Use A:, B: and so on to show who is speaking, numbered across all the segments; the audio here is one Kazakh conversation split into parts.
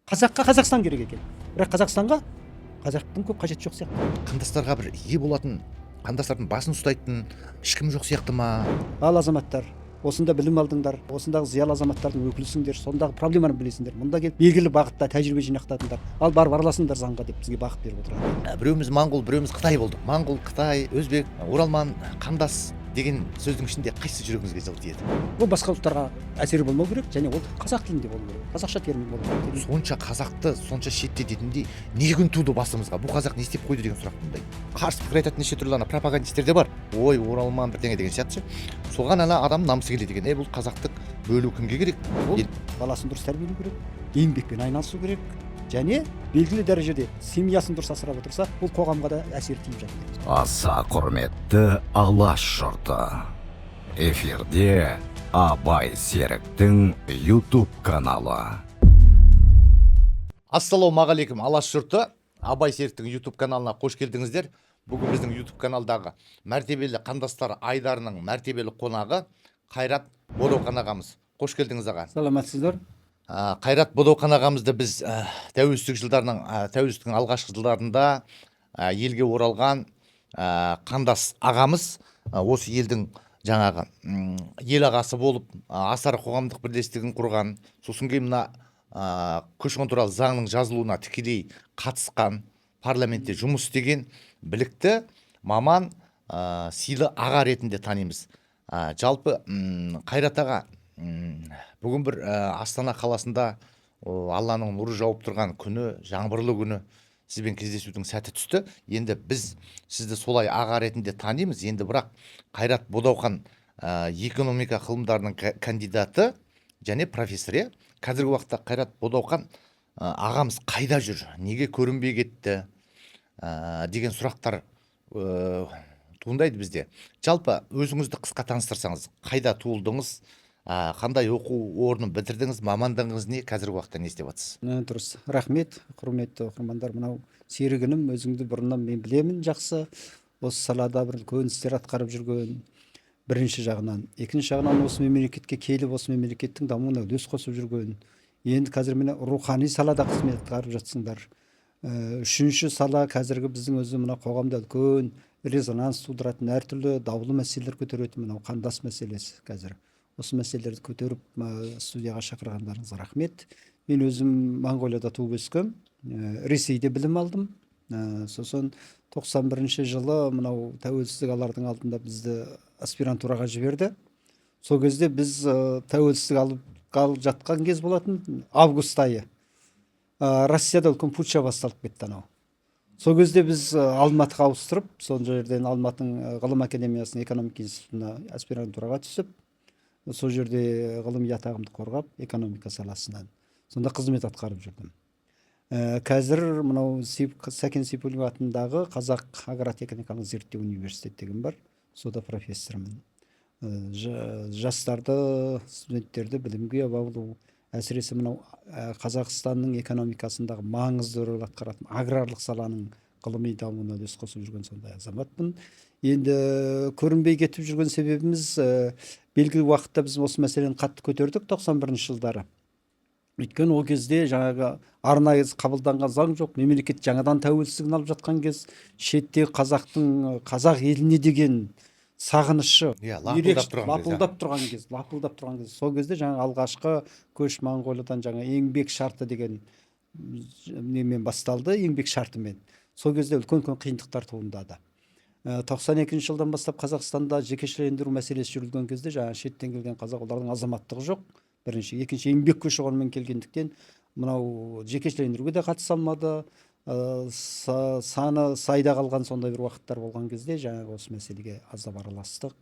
A: Қазаққа Қазақстан керек екен. Бірақ Қазақстанға қазақтың көп қажеті жоқ сияқты.
B: Қандастарға бір ие болатын, қандастардың басын ұстайтын ешкім жоқ сияқты ма?
A: Ал азаматтар, осында білім алдыңдар, осындағы зиялы азаматтардың өкілісіңдер, сондағы проблеманы білесіңдер. Мұнда келіп белгілі бағытта тәжірибе жинақтадыңдар. Ал барып араласыңдар заңға деп бізге бағыт беріп отырады.
B: Біреуміз моңғол, біреуміз Қытай болдық. Моңғол, Қытай, өзбек, оралман, қандас деген сөздің ішінде қайсы жүрегіңізге жылы тиеді?
A: Ол басқа ұлттарға әсері болмау керек, және ол қазақ тілінде болу керек. Қазақша термин болу керек.
B: Сонша қазақты сонша шеттететіндей не күн туды басымызға? Бұл қазақ не істеп қойды деген сұрақ туындайды. Қарсы пікір айтатын неше түрлі пропагандисттер де бар. Ой, оралман бірдеңе деген сияқты. Соған ана адам намысы келеді екен. Бұл қазақтық бөлу кімге керек?
A: Ол баласын дұрыс тәрбиелеу керек, еңбекпен айналысу керек, және белгілі дәрежеде семьясын дұрыс асырап отырса, ол қоғамға да әсер тиіп жатыр.
C: Аса құрметті Алаш жұрты. Эфирде Абай Серіктің YouTube каналы.
B: Ассалаумағалейкум, Алаш жұрты. Абай Серіктің YouTube каналына қош келдіңіздер. Бүгін біздің YouTube каналдағы мәртебелі қандастар айдарының мәртебелі қонағы Қайрат Бодауқан ағамыз. Қош келдіңіз аға.
A: Саламатсыздар.
B: Қайрат Бодауқан ағамызды біз тәуелсіздіктің алғашқы жылдарында елге оралған қандас ағамыз, осы елдің жаңағы ел ағасы болып Асар қоғамдық бірлестігін құрған, сосын кейін мына көші-қон туралы заңның жазылуына тікелей қатысқан, парламентте жұмыс істеген білікті маман, сыйлы аға ретінде танимыз. Жалпы Қайрат аға, бүгін бір Астана қаласында Алланың нұры жауып тұрған күні, жаңбырлы күні сізбен кездесудің сәті түсті. Енді біз сізді солай аға ретінде танимыз. Енді бірақ Қайрат Бодауқан экономика ғылымдарының кандидаты және профессор. Қазіргі уақытта Қайрат Бодауқан ағамыз қайда жүр, неге көрінбей кетті деген сұрақтар туындайды бізде. Жалпы өзіңізді қысқа таныстырсаңыз, қайда туылдыңыз, қандай оқу орнын бітірдіңіз, мамандығыңыз не, қазіргі уақытта не істеп жатсыз?
A: Дұрыс. Рахмет, құрметті оқырмандар. Мынау серігінім, өзіңді бұрыннан мен білемін жақсы. Осы салада бір үлкен істер атқарып жүрген бірінші жағынан. Екінші жағынан осы мемлекетке келіп, осы мемлекеттің дамуына үлес қосып жүрген. Енді қазір міне рухани салада қызмет атқарып жатсыңдар. Үшінші сала қазіргі біздің өзі мына қоғамда үлкен резонанс тудыратын, әртүрлі даулы мәселелер көтеретін мынау қандас мәселесі қазір. Осы мәселелерді көтеріп студияға шақырғандарыңызға рахмет. Мен өзім Моңғолияда туып өскем, Ресейде білім алдым. Сосын 91 жылы мынау тәуелсіздік алардың алдында бізді аспирантураға жіберді. Сол кезде біз тәуелсіздік алып жатқан кез болатын, август айы. Россияда үлкен путча басталып кетті анау. Сол кезде біз Алматыға ауыстырып, сол жерден Алматының ғылым академиясының экономика институтына аспирантураға түсіп, сол жерде ғылыми атағымды қорғап, экономика саласынан. Сонда қызмет атқарып жүрдім. Қазір мынау Сәкен Сейфуллин атындағы Қазақ агротехникалық зерттеу университеті деген бар. Сода профессормын. Жастарды, студенттерді білімге баулу, әсіресе мынау Қазақстанның экономикасындағы маңызды рөл атқаратын аграрлық саланың ғылыми дамуына үлес қосып жүрген сондай азаматпын. Енді көрінбей кетіп жүрген себебіміз белгілі уақытта біз осы мәселені қатты көтердік 91 жылдары. Өйткені ол кезде жаңағы арнайы қабылданған заң жоқ, мемлекет жаңадан тәуелсіздігін алып жатқан кез, шетте қазақ еліне деген сағынышы лапылдап тұрған кез. Сол кезде жаңа алғашқы көш Моңғолиядан жаңа еңбек шарты деген немен басталды, еңбек шартымен. Сол кезде үлкен қиындықтар туындады. 92 жылдан бастап Қазақстанда жекешелендіру мәселесі жүрілген кезде жаңа шеттен келген қазақ олардың азаматтығы жоқ. Бірінші, екінші еңбек көші-қонмен келгендіктен мынау жекешелендіруге де қатыса алмады. Саны сайда қалған сондай бір уақыттар болған кезде жаңағы осы мәселеге аздап араластық.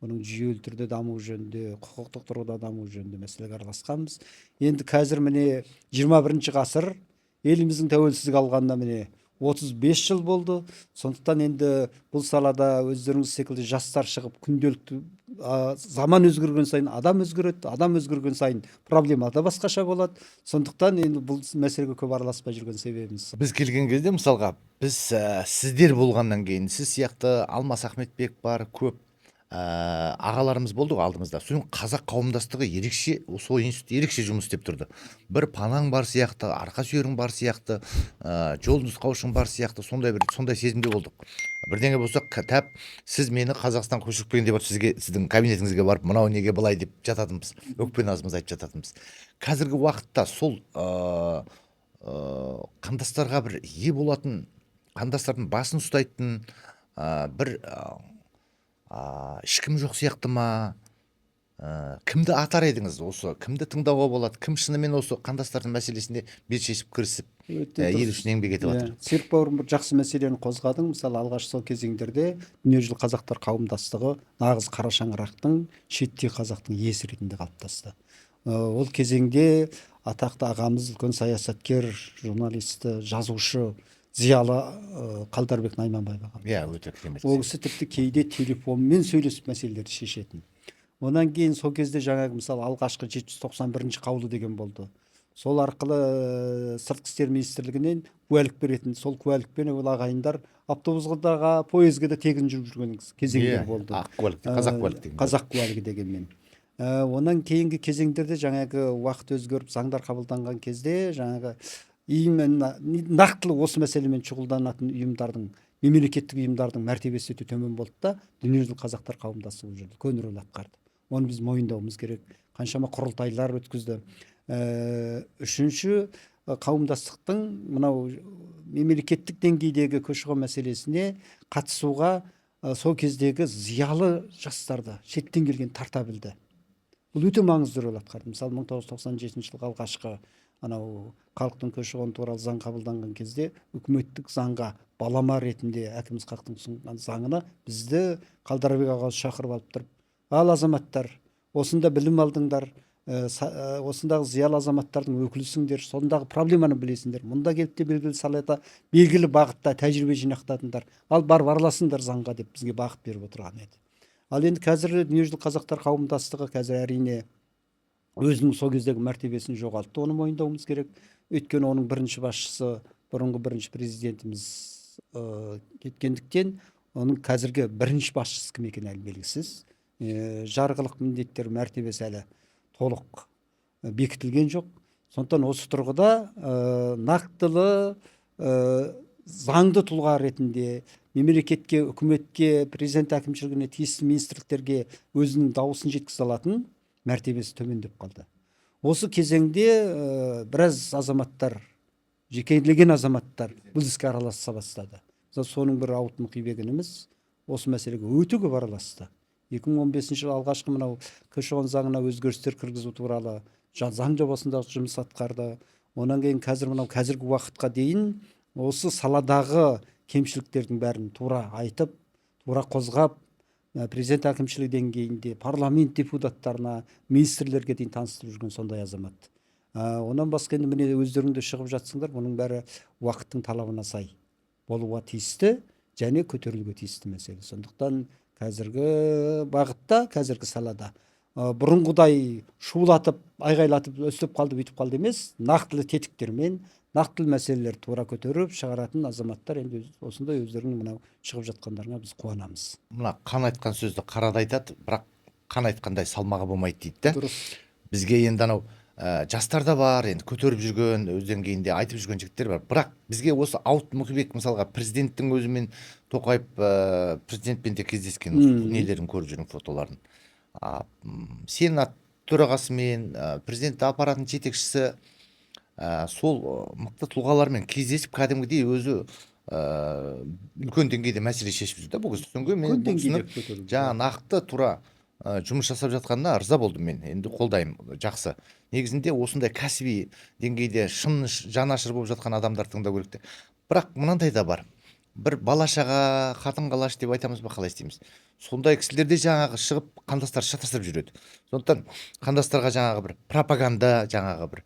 A: Оның жүйелі түрде даму жөнінде, құқықтық тұрғыда даму жөнінде мәселеге араласқанбыз. Енді қазір міне 21 ғасыр, еліміздің тәуелсіздік алғанына міне 35 жыл болды. Сондықтан енді бұл салада өздеріңіз секілді жастар шығып, күнделікті заман өзгерген сайын адам өзгереді, адам өзгерген сайын проблема да басқаша болады. Сондықтан енді бұл мәселеге көп араласпай жүрген себебіміз.
B: Біз келген кезде мысалға, біз сіздер болғаннан кейін, сіз сияқты Алмас Ахметбек бар, көп ағаларымыз болды ғой алдымызда. Соның қазақ қауымдастығы ерекше, сол институт ерекше жұмыс істеп тұрды. Бір панаң бар сияқты, арқа сүйерің бар сияқты, жол нұсқаушың бар сияқты, сондай сезімде болдық. Бірдеңе болса тәп сіз мені Қазақстан көшіріп келген деп сіздің кабинетіңізге барып мынау неге былай деп жататынбыз, өкпе назымыз айтып жататынбыз. Қазіргі уақытта сол қандастарға бір ие болатын, қандастардың басын ұстайтын бір ешкім жоқ сияқты ма? Кімді атар едіңіз осы? Кімді тыңдауға болады? Кім шынымен осы қандастардың мәселесінде бет шешіп кірісіп, ел үшін еңбек етіп жатыр?
A: Серік бауырым, бір жақсы мәселені қозғадың. Мысалы, алғаш сол кезеңдерде дүниежүзілік қазақтар қауымдастығы нағыз қара шаңырақтың, шеттегі қазақтың иесі ретінде қалыптасты. Ол кезеңде атақты ағамыз, үлкен саясаткер, журналист, жазушы, зиялы Қалдарбек Найманбаев ағамыз.
B: Өте керемет.
A: Ол кісі тіпті кейде телефонмен сөйлесіп мәселелерді шешетін. Онан кейін сол кезде жаңағы мысалы алғашқы 791 қаулы деген болды. Сол арқылы сыртқы істер министрлігінен куәлік беретін, сол куәлікпен ол ағайындар автобусқа, поездге де тегін жүріп жүрген кезеңдер болды.
B: Ақ куәлік, қазақ куәлік деген.
A: Қазақ куәлігі дегенмен. Онан кейінгі кезеңдерде жаңағы уақыт өзгеріп, заңдар қабылданған кезде жаңағы нақтылы осы мәселемен шұғылданатын ұйымдардың, мемлекеттік ұйымдардың мәртебесі өте төмен болды да, дүниежүзілік қазақтар қауымдастығы бұл жерде үлкен рөл атқарды. Оны біз мойындауымыз керек. Қаншама құрылтайлар өткізді. Үшінші, қауымдастықтың мынау мемлекеттік деңгейдегі көші-қон мәселесіне қатысуға сол кездегі зиялы жастарды шеттен келген тарта білді. Бұл өте маңызды рөл атқарды. Мысалы 1997 жылғы алғашқы анау халықтың көші-қон туралы заң қабылданған кезде үкіметтік заңға балама ретінде әкім Ысқақтың ұсынған заңына бізді Қалдарбек ағамыз шақырып алып тұрып, ал азаматтар, осында білім алдыңдар, осындағы зиялы азаматтардың өкілісіңдер, сондағы проблеманы білесіңдер, мұнда келіп те белгілі салада, белгілі бағытта тәжірибе жинақтадыңдар, ал барып араласыңдар заңға деп бізге бағыт беріп отырған еді. Ал енді қазір дүниежүзілік қазақтар қауымдастығы қазір әрине өзінің сол кездегі мәртебесін жоғалтты, оны мойындауымыз керек. Өйткені оның бірінші басшысы, бұрынғы бірінші президентіміз кеткендіктен, оның қазіргі бірінші басшысы кім екені әлі белгісіз. Жарғылық міндеттер, мәртебесі әлі толық бекітілген жоқ. Сондықтан осы тұрғыда нақтылы заңды тұлға ретінде мемлекетке, үкіметке, президент әкімшілігіне, тиісті министрліктерге өзінің дауысын жеткізе алатын мәртебесі төмендеп қалды. Осы кезеңде біраз азаматтар, жекелеген азаматтар бұл іске араласа бастады. Соның бір Ауыт Мұқибегеніміз осы мәселеге өте көп араласты. 2015 жылы алғашқы мынау көші-қон заңына өзгерістер кіргізу туралы заң жобасында жұмыс атқарды. Онан кейін қазіргі уақытқа дейін осы саладағы кемшіліктердің бәрін тура айтып, тура қозғап, президент әкімшілік деңгейінде парламент депутаттарына, министрлерге дейін таныстырып жүрген сондай азамат. Онан басқа енді міне өздеріңде шығып жатсыңдар, бұның бәрі уақыттың талабына сай болуға тиісті және көтерілуге тиісті мәселе. Сондықтан қазіргі бағытта, қазіргі салада бұрынғыдай шулатып, айғайлатып, өстіп қалды, бүйтіп қалды емес, нақтылы тетіктермен, нақтылы мәселелер тура көтеріп шығаратын азаматтар енді осындай өздерінің мынау шығып жатқандарына біз қуанамыз.
B: Мына қан айтқан сөзді қарада айтады, бірақ қан айтқандай салмағы болмайды дейді да.
A: Дұрыс.
B: Бізге енді анау жастар да бар, енді көтеріп жүрген, өз деңгейінде айтып жүрген жігіттер бар. Бірақ бізге осы Ауыт Мұқибек мысалға президенттің өзімен Тоқаев президентпен де кездескен нелерін көріп жүрген фотоларын. Сенат төрағасымен, президент аппаратының жетекшісі сол мықты тұлғалармен кездесіп кәдімгідей өзі үлкен деңгейде мәселе шешіп жүрді. Бұл кісі мен жаңа нақты тура жұмыс жасап жатқанына ырза болдым мен. Енді қолдаймын, жақсы. Негізінде осындай кәсіби деңгейде шын жанашыр болып жатқан адамдар тыңдау керек те. Бірақ мынандай да бар. Бір балашаға, қатын қалаш деп айтамыз ба, қалай істейміз? Сондай кісілерде жаңағы шығып қандастар шатасып жүреді. Сондықтан қандастарға жаңағы бір пропаганда, жаңағы бір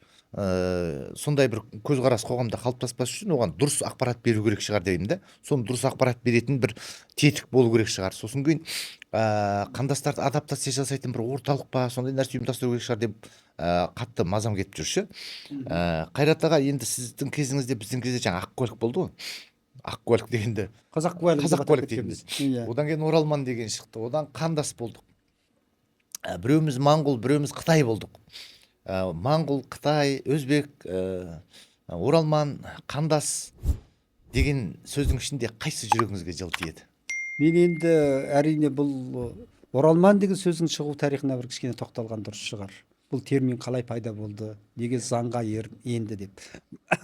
B: сондай бір көзқарас қоғамда қалыптаспас үшін оған дұрыс ақпарат беру керек шығар деймін да. Соны дұрыс ақпарат беретін бір тетік болу керек шығар. Сосын кейін қандастарды адаптация жасайтын бір орталық па, сондай нәрсе ұйымдастыру керек шығар деп қатты мазам кетіп жүрші. Қайрат аға, енді сіздің кезіңізде біздің кезде жаңа ақ көлік болды ғой. ақ куәлік дегенде
A: қазақ куәлігі деп
B: қазақ
A: атап
B: куәлік
A: кеткенбіз.
B: дейміз.
A: Иә.
B: Одан кейін оралман деген шықты. Одан қандас болдық. Біреуміз Моңғол, біреуміз Қытай болдық. Моңғол, Қытай, Өзбек, оралман, қандас деген сөздің ішінде қайсы жүрегіңізге жылы тиеді?
A: Мен енді әрине бұл оралман деген сөздің шығу тарихына бір кішкене тоқталған дұрыс шығар. Бұл термин қалай пайда болды, неге заңға енді деп.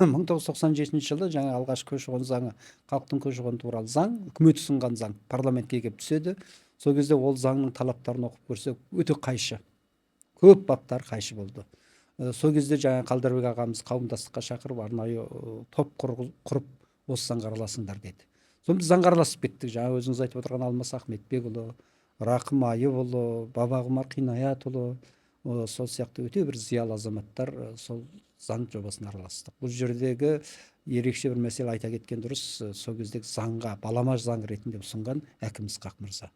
A: 1997 жылы жаңа алғаш көші-қон заңы, халықтың көші-қоны туралы заң, үкімет ұсынған заң парламентке келіп түседі. Сол кезде ол заңның талаптарын оқып көрсек, өте қайшы. Көп баптар қайшы болды. Сол кезде жаңа Қалдарбек ағамыз қауымдастыққа шақырып, арнайы топ құрып, осы заңға араласыңдар деді. Соны біз заңға араласып кеттік. Жаңа өзіңіз айтып отырған Алмас Ахметбекұлы, Рақым Айыпұлы, Бабағұмар Қинаятұлы, сол сияқты өте бір зиялы азаматтар сол заң жобасына араластық. Бұл жердегі ерекше бір мәселе айта кеткен дұрыс, сол кездегі заңға балама заң ретінде ұсынған әкім Ысқақ мырза.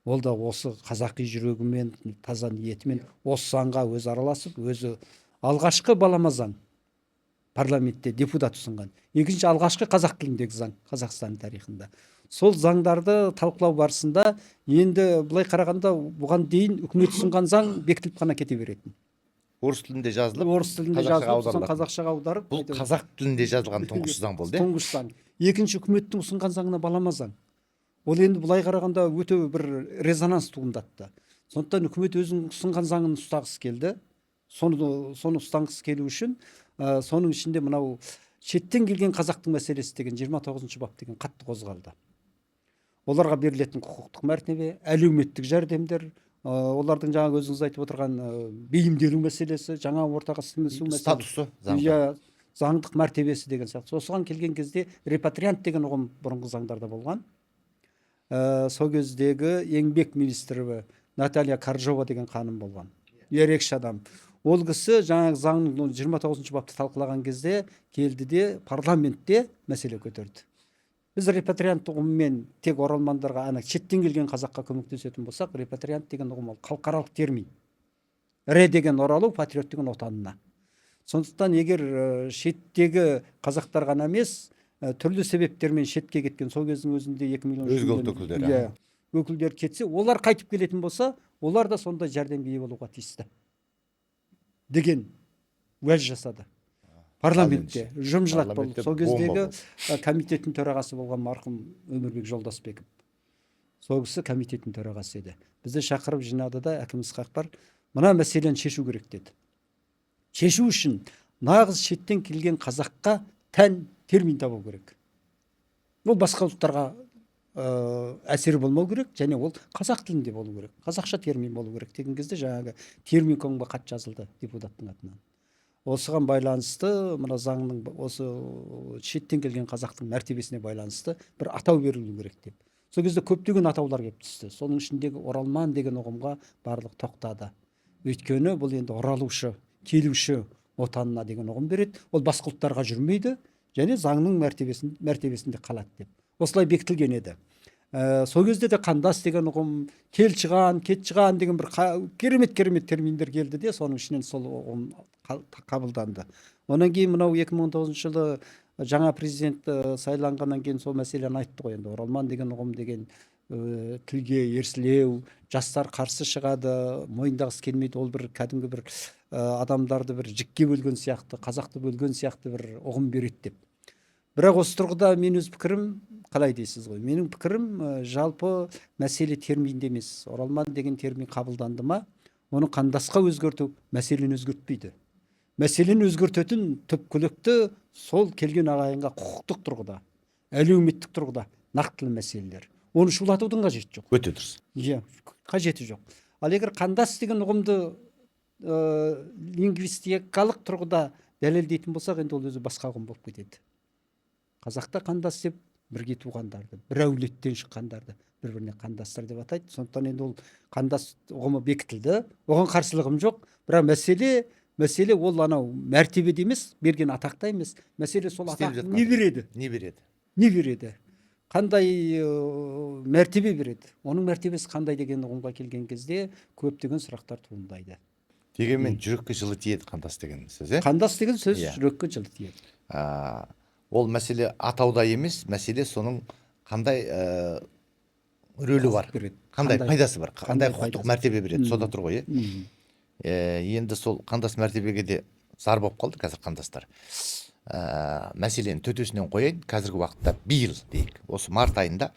A: Ол да осы қазақи жүрегімен, таза ниетімен осы заңға өзі араласып, өзі алғашқы балама заң парламентте депутат ұсынған. Екінші алғашқы қазақ тіліндегі заң Қазақстан тарихында. Сол заңдарды талқылау барысында енді былай қарағанда бұған дейін үкімет ұсынған заң бекітіліп қана кете беретін.
B: Орыс тілінде жазылып,
A: Орыс тілінде жазылып, қазақшаға аударып,
B: бұл қазақ тілінде жазылған тұңғыш заң болды.
A: Тұңғыш заң. Екінші үкіметтің ұсынған заңына балама заң. Ол енді былай қарағанда өте бір резонанс туындатты. Сондықтан үкімет өзінің ұсынған заңын ұстағысы келді. Соны ұстанғысы келу үшін соның ішінде мынау шеттен келген қазақтың мәселесі деген 29 бап деген қатты қозғалды. Оларға берілетін құқықтық мәртебе, әлеуметтік жәрдемдер, олардың жаңа өзіңіз айтып отырған бейімделу мәселесі, жаңа ортаға сіңісу мәселесі,
B: статусы,
A: заңдық мәртебесі деген сияқты. Осыған келген кезде репатриант деген ұғым бұрынғы заңдарда болған. Сол кездегі еңбек министрі Наталья Каржова деген ханым болған. Ерекше адам. Ол кісі жаңағы заңның 29 бапты талқылаған кезде келді де парламентте мәселе көтерді. Біз репатриант ұғыммен тек оралмандарға, шеттен келген қазаққа көмектесетін болсақ, репатриант деген ұғым ол халықаралық термин. Ре деген оралу, патриот деген отанына. Сондықтан егер шеттегі қазақтар ғана емес, түрлі себептермен шетке кеткен, сол кездің өзінде 2 миллион
B: өзге ұлт өкілдері
A: өкілдер кетсе, олар қайтып келетін болса, олар да сондай жәрдемге ие болуға тиісті деген уәж жасады. Парламентте жұмжылат болды. Сол кездегі комитеттің төрағасы болған марқұм Өмірбек Жолдасбеков. Сол кісі комитеттің төрағасы еді. Бізді шақырып жинады да әкім Ысқақ бар, мына мәселені шешу керек деді. Шешу үшін нағыз шеттен келген қазаққа тән термин табу керек. Бұл басқа ұлттарға әсері болмау керек, және ол қазақ тілінде болу керек, қазақша термин болу керек деген кезде жаңағы терминкомға хат жазылды депутаттың атынан. Осыған байланысты мына заңның осы шеттен келген қазақтың мәртебесіне байланысты бір атау берілу керек деп. Сол кезде көптеген атаулар келіп түсті. Соның ішіндегі оралман деген ұғымға барлық тоқтады. Өйткені бұл енді оралушы, келуші отанына деген ұғым береді. Ол басқа ұлттарға жүрмейді және заңның мәртебесінде қалады деп. Осылай бекітілген еді. Сол кезде де қандас деген ұғым, кет шыған деген бір керемет терминдер келді де, соның ішінен сол ұғым қабылданды. Онан кейін мынау 2019 жылы жаңа президент сайланғаннан кейін сол мәселені айтты ғой, енді оралман деген ұғым деген тілге ерсілеу, жастар қарсы шығады, мойындағысы келмейді, ол бір кәдімгі бір адамдарды бір жікке бөлген сияқты, қазақты бөлген сияқты бір ұғым береді деп. Бірақ осы тұрғыда мен өз пікірім қалай дейсіз ғой? Менің пікірім жалпы мәселе терминде емес. Оралман деген термин қабылданды ма, оны қандасқа өзгерту мәселені өзгертпейді. Мәселені өзгертетін түпкілікті сол келген ағайынға құқықтық тұрғыда, әлеуметтік тұрғыда нақтылы мәселелер. Оны шулатудың қажеті жоқ.
B: Өте дұрыс.
A: Иә, қажеті жоқ. Ал егер қандас деген ұғымды лингвистикалық тұрғыда дәлелдейтін болсақ, енді ол өзі басқа ұғым болып кетеді. Қазақта қандас деп бірге туғандарды, бір әулеттен шыққандарды бір-біріне қандастар деп атайды. Сондықтан енді ол қандас ұғымы бекітілді. Оған қарсылығым жоқ. Бірақ мәселе ол анау мәртебеде емес, берген атақта емес. Мәселе сол атақ не береді? Қандай мәртебе береді? Оның мәртебесі қандай деген ұғымға келген кезде көптеген сұрақтар туындайды.
B: Дегенмен жүрекке жылы тиеді қандас деген сөз,
A: Қандас деген сөз жүрекке жылы тиеді.
B: ол мәселе атауда емес, мәселе соның қандай рөлі бар,
A: береді.
B: қандай пайдасы бар, қандай
A: қандай
B: құқықтық
A: пайдасы.
B: мәртебе береді, сода тұр ғой.
A: Мгм.
B: Енді сол қандас мәртебеге де зар болып қалды қазір қандастар. Мәселені төтесінен қояйын, қазіргі уақытта биыл дейік, осы март айында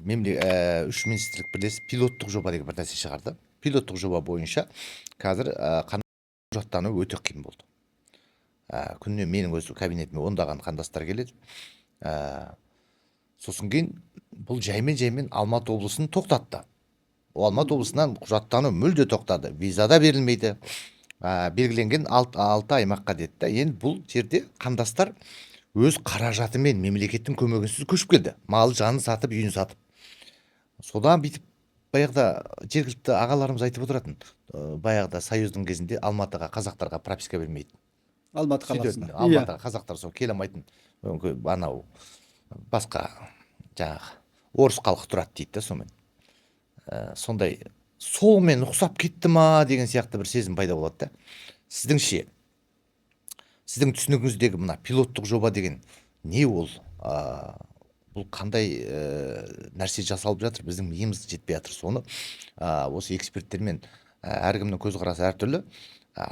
B: үш министрлік бірлесіп пилоттық жоба деген бір нәрсе шығарды. Пилоттық жоба бойынша қазір құжаттану өте қиын болды. Күніне менің өз кабинетіме ондаған қандастар келеді. Сосын кейін бұл жаймен Алматы облысын тоқтатты. Алматы облысынан құжаттану мүлде тоқтады. Визада берілмейді. Белгіленген 6 аймаққа деді. Енді бұл жерде қандастар өз қаражатымен мемлекеттің көмегінсіз көшіп келді. Мал жанын сатып, үйін сатып. Содан бүйтіп баяғыда жергілікті ағаларымыз айтып отыратын. Баяғыда Союздың кезінде Алматыға қазақтарға прописка бермейді.
A: Алматы қаласында.
B: Алматыға қазақтар сол келе алмайтын. Анау басқа жаңағы орыс халқы тұрады дейді да, сонымен. Сондай солмен ұқсап кетті ма деген сияқты бір сезім пайда болады да. Сіздің түсінігіңіздегі мына пилоттық жоба деген не ол? Бұл қандай нәрсе жасалып жатыр? Біздің миымыз жетпей жатыр. Соны осы эксперттермен әркімнің көзқарасы әртүрлі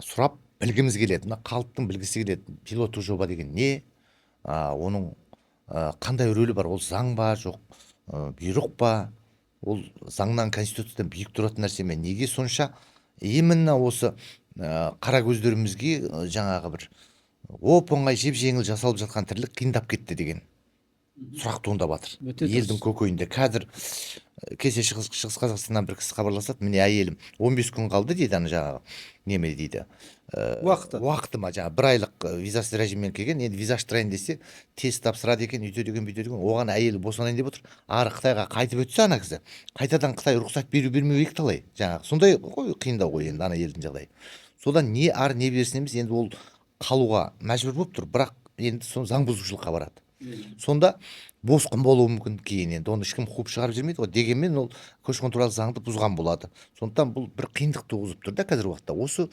B: сұрап білгіміз келеді. Мына халықтың білгісі келеді. Пилоттық жоба деген не? Оның қандай рөлі бар? Ол заң ба, жоқ бұйрық па? Ол заңнан, конституциядан биік тұратын нәрсе ме? Неге сонша именно осы қара көздерімізге жаңағы бір оп-оңай жеп-жеңіл жасалып жатқан тірлік қиындап кетті деген сұрақ туындап жатыр. Елдің көкейінде қазір кеше Шығыс Қазақстаннан бір кісі хабарласады. Міне әйелім 15 күн қалды дейді, ана жаңағы неме дейді. Уақыты ма, жаңағы 1 айлық визасыз режиммен келген. Енді виза аштырайын десе, тест тапсырады екен, үйтеді екен, бүйтеді екен. Оған әйелі босанайын деп отыр. Ары Қытайға қайтып өтсе ана кісі, қайтадан Қытай рұқсат бермеу талай. Жаңағы сондай қиындау ғой енді ана елдің жағдайы. Содан не ары не берсін емес, енді ол қалуға мәжбүр болып тұр, бірақ енді соны заң бұзушылыққа барады. Сонда босқын болуы мүмкін, кейін енді оны ешкім қуып шығарып жүрмейді ғой. Дегенмен ол көші-қон туралы заңды бұзған болады. Сондықтан бұл бір қиындық туғызып тұр да қазіргі уақытта. Осы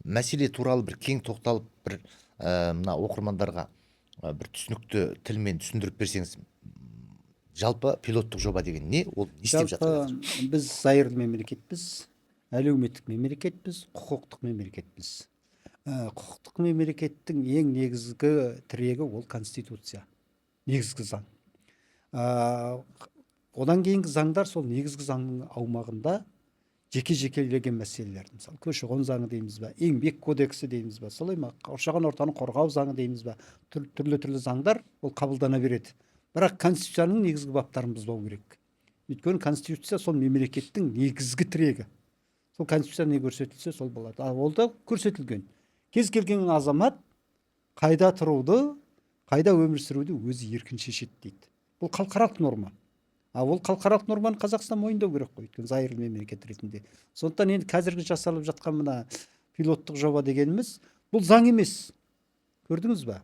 B: мәселе туралы бір кең тоқталып, бір мына оқырмандарға бір түсінікті тілмен түсіндіріп берсеңіз, жалпы пилоттық жоба деген не? Ол не істеп жатыр?
A: Жалпы біз зайырлы мемлекетпіз, әлеуметтік мемлекетпіз, құқықтық мемлекетпіз. Құқықтық мемлекеттің ең негізгі тірегі ол конституция, негізгі заң. Одан кейінгі заңдар сол негізгі заңның аумағында жеке-жекелеген мәселелер. Мысалы, көші-қон заңы дейміз ба, еңбек кодексі дейміз ба, солай ма, қоршаған ортаны қорғау заңы дейміз ба, түрлі заңдар ол қабылдана береді. Бірақ конституцияның негізгі баптарын бұзбау керек. Өйткені конституция сол мемлекеттің негізгі тірегі. Сол конституция не көрсетілсе сол болады. Ол да көрсетілген. Кез келген азамат қайда тұруды, қайда өмір сүруді өзі еркін шешеді дейді. Бұл халықаралық норма. Ол халықаралық норманы Қазақстан мойындау керек қой, өйткені зайырлы мемлекет ретінде. Сондықтан енді қазіргі жасалып жатқан мына пилоттық жоба дегеніміз бұл заң емес. Көрдіңіз ба?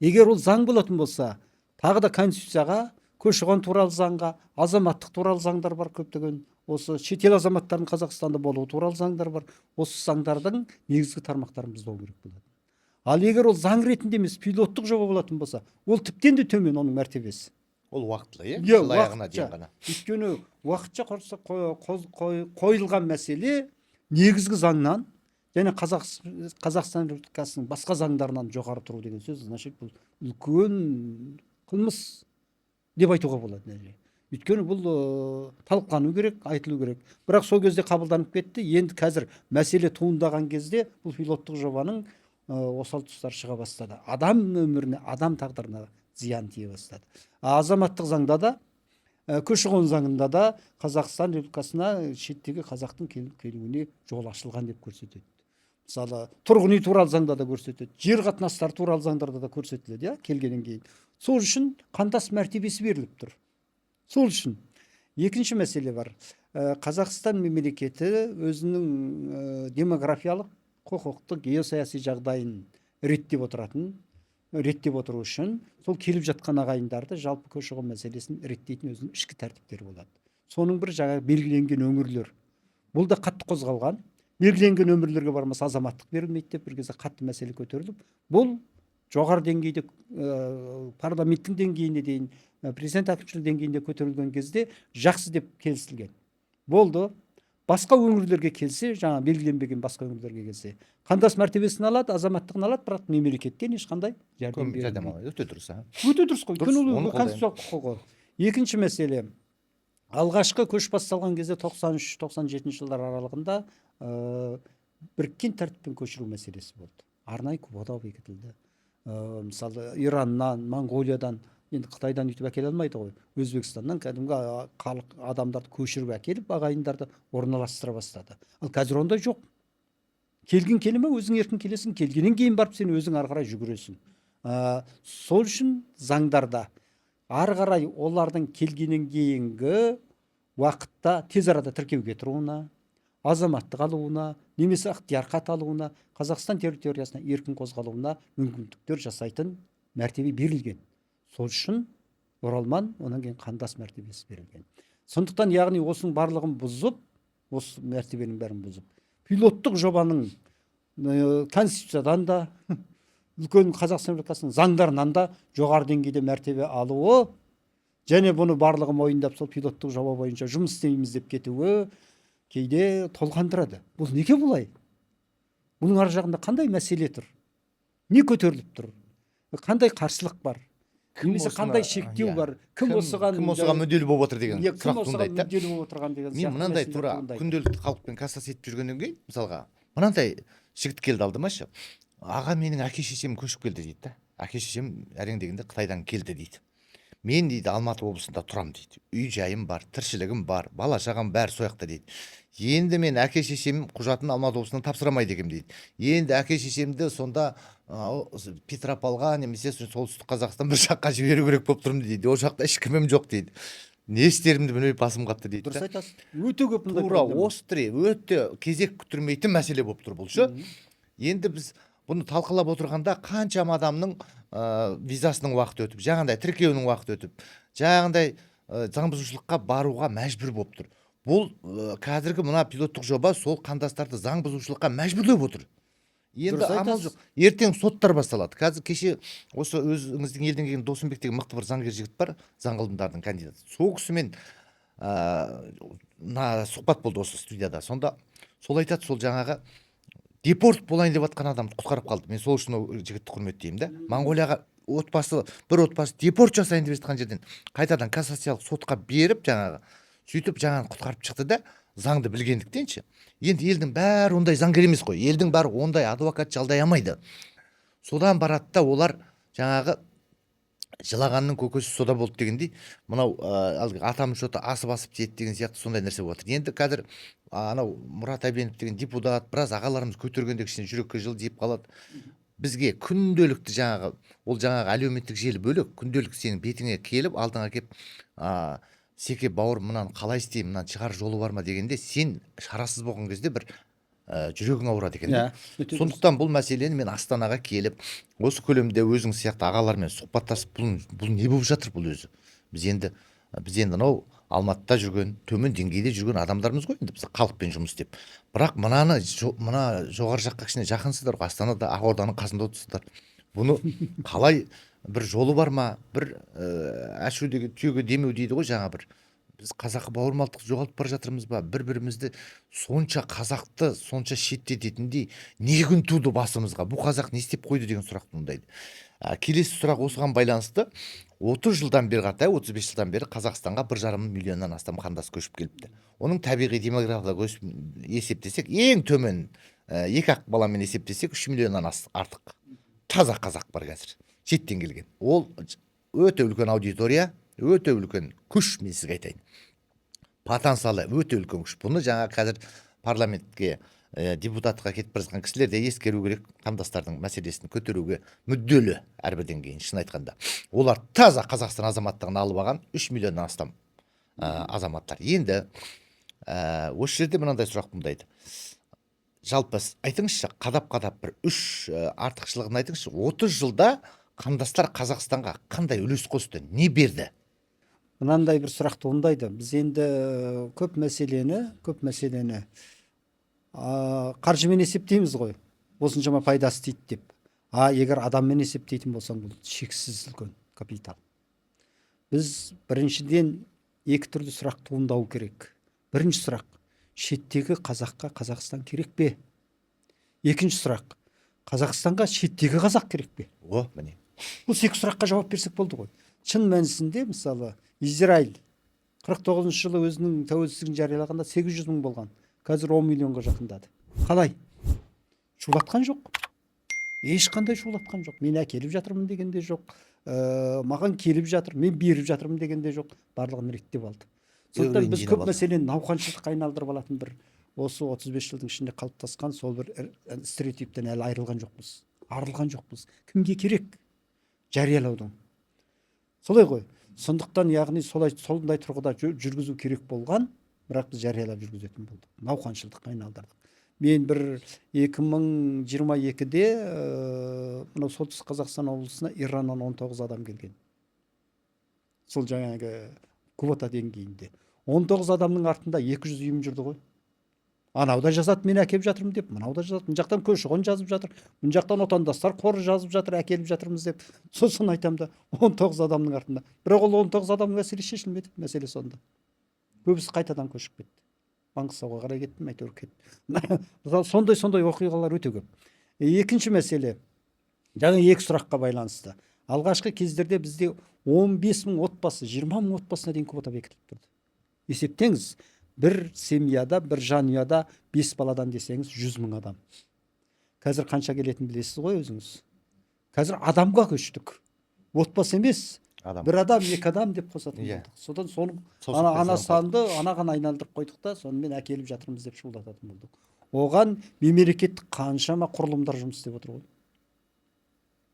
A: Егер ол заң болатын болса, тағы да конституцияға, көші-қон туралы заңға, азаматтық туралы заңдар бар көптеген. Осы шетел азаматтарының Қазақстанда болуы туралы заңдар бар. Осы заңдардың негізгі тармақтарын бұзбау керек болады. Ал егер ол заң ретінде емес, пилоттық жоба болатын болса, ол тіптен де төмен оның мәртебесі.
B: Ол уақытлы,
A: уақытша. Өйткені уақытша қойылған мәселе негізгі заңнан және Қазақстан Республикасының басқа заңдарынан жоғары тұру деген сөз, значит, бұл үлкен қылмыс деп айтуға болады. Өйткені бұл талқылану керек, айтылу керек. Бірақ сол кезде қабылданып кетті. Енді қазір мәселе туындаған кезде бұл пилоттық жобаның осал тұстары шыға бастады. Адам өміріне, адам тағдырына зиян тие бастады. Азаматтық заңда да, көші-қон заңында да Қазақстан Республикасына шеттегі қазақтың келуіне жол ашылған деп көрсетеді. Мысалы, тұрғын үй туралы заңда да көрсетеді, жер қатынастары туралы заңдарда да көрсетіледі, келгеннен кейін. Сол үшін қандас мәртебесі беріліп тұр. Сол үшін. Екінші мәселе бар. Қазақстан мемлекеті өзінің демографиялық, құқықтық, геосаяси жағдайын реттеп отыру үшін сол келіп жатқан ағайындарды жалпы көші-қон мәселесін реттейтін өзінің ішкі тәртіптері болады. Соның бір жаңа белгіленген өңірлер. Бұл да қатты қозғалған. Белгіленген өңірлерге бармаса азаматтық берілмейді деп бір кезде қатты мәселе көтеріліп, бұл жоғары деңгейде парламенттің деңгейіне дейін президент әкімшілік деңгейінде көтерілген кезде жақсы деп келісілген. Болды. Басқа өңірлерге келсе, жаңа белгіленбеген басқа өңірлерге келсе, қандас мәртебесін алады, азаматтығын алады, бірақ мемлекеттен ешқандай жәрдем берілмейді.
B: Өте дұрыс.
A: Өте дұрыс қой.
B: Дұрыс,
A: Өйткені
B: оны
A: ол конституциялық құқығы. Екінші мәселе, алғашқы көш басталған кезде 93-97 жылдар аралығында біріккен тәртіппен көшіру мәселесі болды. Арнайы квота бекітілді. Мысалы Ираннан, Моңғолиядан, енді Қытайдан үйтіп әкеле алмайды ғой. Өзбекстаннан кәдімгі халық адамдарды көшіріп әкеліп ағайындарды орналастыра бастады. Ал қазір ондай жоқ. Келген келеме өзің еркін келесің, келгеннен кейін барып сен өзің ары қарай жүгіресің. Сол үшін заңдарда ары қарай олардың келгеннен кейінгі уақытта тез арада тіркеуге тұруына, азаматтық алуына, немесе ықтиярхат алуына, Қазақстан территориясына еркін қозғалуына мүмкіндіктер жасайтын мәртебе берілген. Сол үшін оралман, онан кейін қандас мәртебесі берілген. Сондықтан яғни осының барлығын бұзып, осы мәртебенің бәрін бұзып, пилоттық жобаның конституциядан да, үлкен Қазақстан Республикасының заңдарынан да жоғары деңгейде мәртебе алуы, және бұны барлығы мойындап сол пилоттық жоба бойынша жұмыс істейміз деп кетуі кейде толғандырады. Бұл неге бұлай? Бұның ар жағында қандай мәселе тұр? Не көтеріліп тұр? Қандай қарсылық бар? Немесе қандай шектеу бар? Кім осыған
B: мүдделі болып отыр деген сұрақ туындайды.
A: Мүдделі болып отырған деген
B: Мен мынандай тура күнделікті халықпен кассация етіп жүргеннен кейін, мысалға, мынандай жігіт келді алдымашы. Аға, менің әке шешем көшіп келді дейді. Әке шешем әрең дегенде Қытайдан келді дейді. Мен дейді Алматы облысында тұрам дейді. Үй жайым бар, тіршілігім бар, бала шағам бәрі сояқта дейді. Енді мен әке шешем құжатын Алматы облысынан тапсырамайды екем дейді. Енді әке шешемді сонда Петропавлға немесе солтүстік Қазақстан бір жаққа жіберу керек болып тұрмын дейді. Ол жақта ешкімім жоқ дейді. Не істерімді білмей басым қатты дейді.
A: Дұрыс айтасыз. Өте көп мындай
B: тура острый, өте кезек күттірмейтін мәселе болып тұр бұл ше. Енді біз бұны талқылап отырғанда қаншама адамның визасының уақыты өтіп, жаңағындай тіркеуінің уақыты өтіп, жаңағындай заң бұзушылыққа баруға мәжбүр болып тұр. Бұл қазіргі мына пилоттық жоба сол қандастарды заң бұзушылыққа мәжбүрлеп отыр. Енді амал жоқ. Ертең соттар басталады. Қазір кеше осы өзіңіздің елден келген Досымбек деген мықты бір заңгер жігіт бар, заң ғылымдарының кандидаты. Сол кісімен сұхбат болды осы студияда. Сонда сол айтады, сол жаңағы депорт болайын деп жатқан адамды құтқарып қалды. Мен сол үшін ол жігітті құрметтеймін да. Моңғолияға бір отбасы депорт жасайын деп жатқан жерден қайтадан кассациялық сотқа беріп жаңағы сөйтіп жаңағы құтқарып шықты да, заңды білгендіктенші. Енді елдің бәрі ондай заңгер емес қой. Елдің бәрі ондай адвокат жалдай алмайды. Содан барады да олар жаңағы жылағанның көкесі сода болды дегендей, мынау атамыз жота асып тиеді деген сияқты сондай нәрсе болып жатыр. Енді қазір анау Мұрат Әбенов деген депутат, біраз ағаларымыз көтергенде кішкене жүрекке жылдиып қалады. Бізге күнделікті жаңағы, ол жаңағы әлеуметтік желі бөлек, күнделікті сенің бетіңе келіп, алдыңа келіп, Секе бауыр, мынаны қалай істеймін, мынаны шығар жолы бар ма дегенде, сен шарасыз болған кезде бір жүрегің ауырады екен. Сондықтан бұл мәселені мен Астанаға келіп, осы көлемде өзің сияқты ағалармен сұхбаттасып, бұл не болып жатыр бұл өзі? Біз енді анау Алматыда жүрген, төмен деңгейде жүрген адамдармыз ғой, енді біз халықпен жұмыс істеп. Бірақ мына жоғары жаққа кішкене жақынсыздар, Астанада Ақорданың қасында отырсыздар. Бұны қалай бір жолы бар ма, бір әшудегі түйеге демеу дейді ғой, жаңа бір біз қазақы бауырмалдық жоғалтып бара жатырмыз ба, бір-бірімізді сонша қазақты сонша шеттететіндей не күн туды басымызға, бұл қазақ не істеп қойды деген сұрақ туындайды. Келесі сұрақ осыған байланысты. 30 жылдан бері 35 жылдан бері Қазақстанға 1,5 миллионнан астам қандас көшіп келіпті. Оның табиғи демографиялық есептесек, ең төмен 2-ақ баламен есептесек 3 миллионнан артық таза қазақ бар қазір. Шеттен келген. Ол өте үлкен аудитория, өте үлкен күш, мен сізге айтайын. Потенциалы өте үлкен күш. Бұны жаңа қазір парламентке депутатқа кетіп бара жатқан кісілер де ескеру керек, қандастардың мәселесін көтеруге мүдделі әрбірден кейін, шын айтқанда. Олар таза Қазақстан азаматтығын алып алған 3 миллионнан астам азаматтар. Енді осы жерде мынандай сұрақ туындайды. Жалпы айтыңызшы, қадап бір 3 артықшылығын айтыңызшы. 30 жылда қандастар Қазақстанға қандай үлес қосты, не берді?
A: Мынандай бір сұрақ туындайды. Біз енді көп мәселені қаржымен есептейміз ғой. Осыншама пайдасы тиді деп. егер адаммен есептейтін болсаң бұл шексіз үлкен капитал. Біз біріншіден екі түрлі сұрақ туындау керек. Бірінші сұрақ, шеттегі қазаққа Қазақстан керек пе? Екінші сұрақ, Қазақстанға шеттегі қазақ керек пе?
B: Міне.
A: Бұл екі сұраққа жауап берсек болды ғой. Шын мәнісінде мысалы Израиль 49 жылы өзінің тәуелсіздігін жариялағанда 800 мың болған. Қазір 10 миллионға жақындады. Қалай? Шулатқан жоқ. Ешқандай шулатқан жоқ. Мен әкеліп жатырмын дегенде жоқ. Маған келіп жатыр, мен беріп жатырмын дегенде жоқ. Барлығын реттеп алды. Сондықтан біз көп мәселені науқаншылдыққа айналдырып алатын бір осы 35 жылдың ішінде қалыптасқан сол бір стереотиптен әлі айырылған жоқпыз. Арылған жоқпыз. Кімге керек? Жариялаудың. Солай ғой. Сондықтан яғни сондай тұрғыда жүргізу керек болған, бірақ біз жариялап жүргізетін болдық. Науқаншылдыққа айналдырдық. Мен бір 2022-де мынау солтүстік Қазақстан облысына Ираннан 19 адам келген. Сол жаңағы квота деңгейінде. 19 адамның артында 200 үйім жүрді ғой. Анау да жазады, мен әкеліп жатырмын деп, мынау да жазады, мына жақтан көші-қон жазып жатыр, мына жақтан отандастар қоры жазып жатыр, әкеліп жатырмыз деп. Сосын айтамын да 19 адамның артында. Бірақ ол 19 адамның мәселесі шешілмеді, мәселе сонда. Көбісі қайтадан көшіп кетті. Маңғыстауға қарай кеттім, әйтеуір кетті. Сондай оқиғалар өте көп. Екінші мәселе, жаңа екі сұраққа байланысты. Алғашқы кездерде бізде 15 мың отбасы, 20 мың отбасына дейін квота бекітіліп тұрды. Есептеңіз, бір семьяда, бір жанұяда 5 баладан десеңіз 100 мың адам. Қазір қанша келетін білесіз ғой өзіңіз. Қазір адамға көштік. Отбасы емес, бір адам, екі адам деп қосатын болдық. Содан соның ана санды анаған айналдырып қойдық та, сонымен әкеліп жатырмыз деп шулататын болдық. Оған мемлекеттік қаншама құрылымдар жұмыс істеп отыр ғой.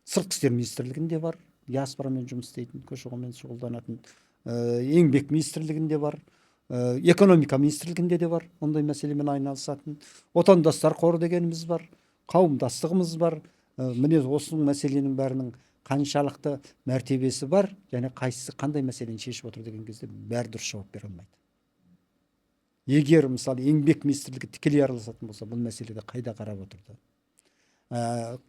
A: Сыртқы істер министрлігінде бар, диаспорамен жұмыс істейтін, көші-қонмен шұғылданатын, еңбек министрлігінде бар, экономика министрлігінде де бар, ондай мәселемен айналысатын, отандастар қоры дегеніміз бар, қауымдастығымыз бар. Міне осының мәселенің бәрінің қаншалықты мәртебесі бар, және қайсысы қандай мәселені шешіп отыр деген кезде бәрі дұрыс жауап бере алмайды. Егер мысалы еңбек министрлігі тікелей араласатын болса, бұл мәселеде қайда қарап отырды?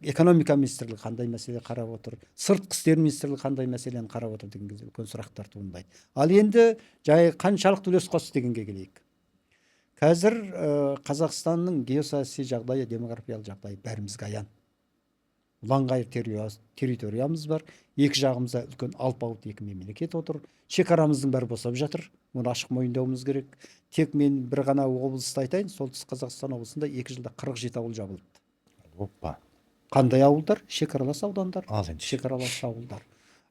A: Экономика министрлігі қандай мәселе қарап отыр? Сыртқы істер министрлігі қандай мәселені қарап отыр деген кезде үлкен сұрақтар туындайды. Ал енді жай қаншалықты үлес қосты дегенге келейік. Қазір Қазақстанның геосаяси жағдайы, демографиялық жағдайы бәрімізге аян. Ұланғайыр территориямыз бар. Екі жағымызда үлкен алпауыт екі мемлекет отыр. Шекарамыздың бәрі босап жатыр. Оны ашық мойындауымыз керек. Тек мен бір ғана облысты айтайын. Солтүстік Қазақстан облысында 2 жылда 47 ауыл жабылды.
B: Опа.
A: Қандай ауылдар? Шекаралас аудандар.
B: Шекаралас
A: ауылдар.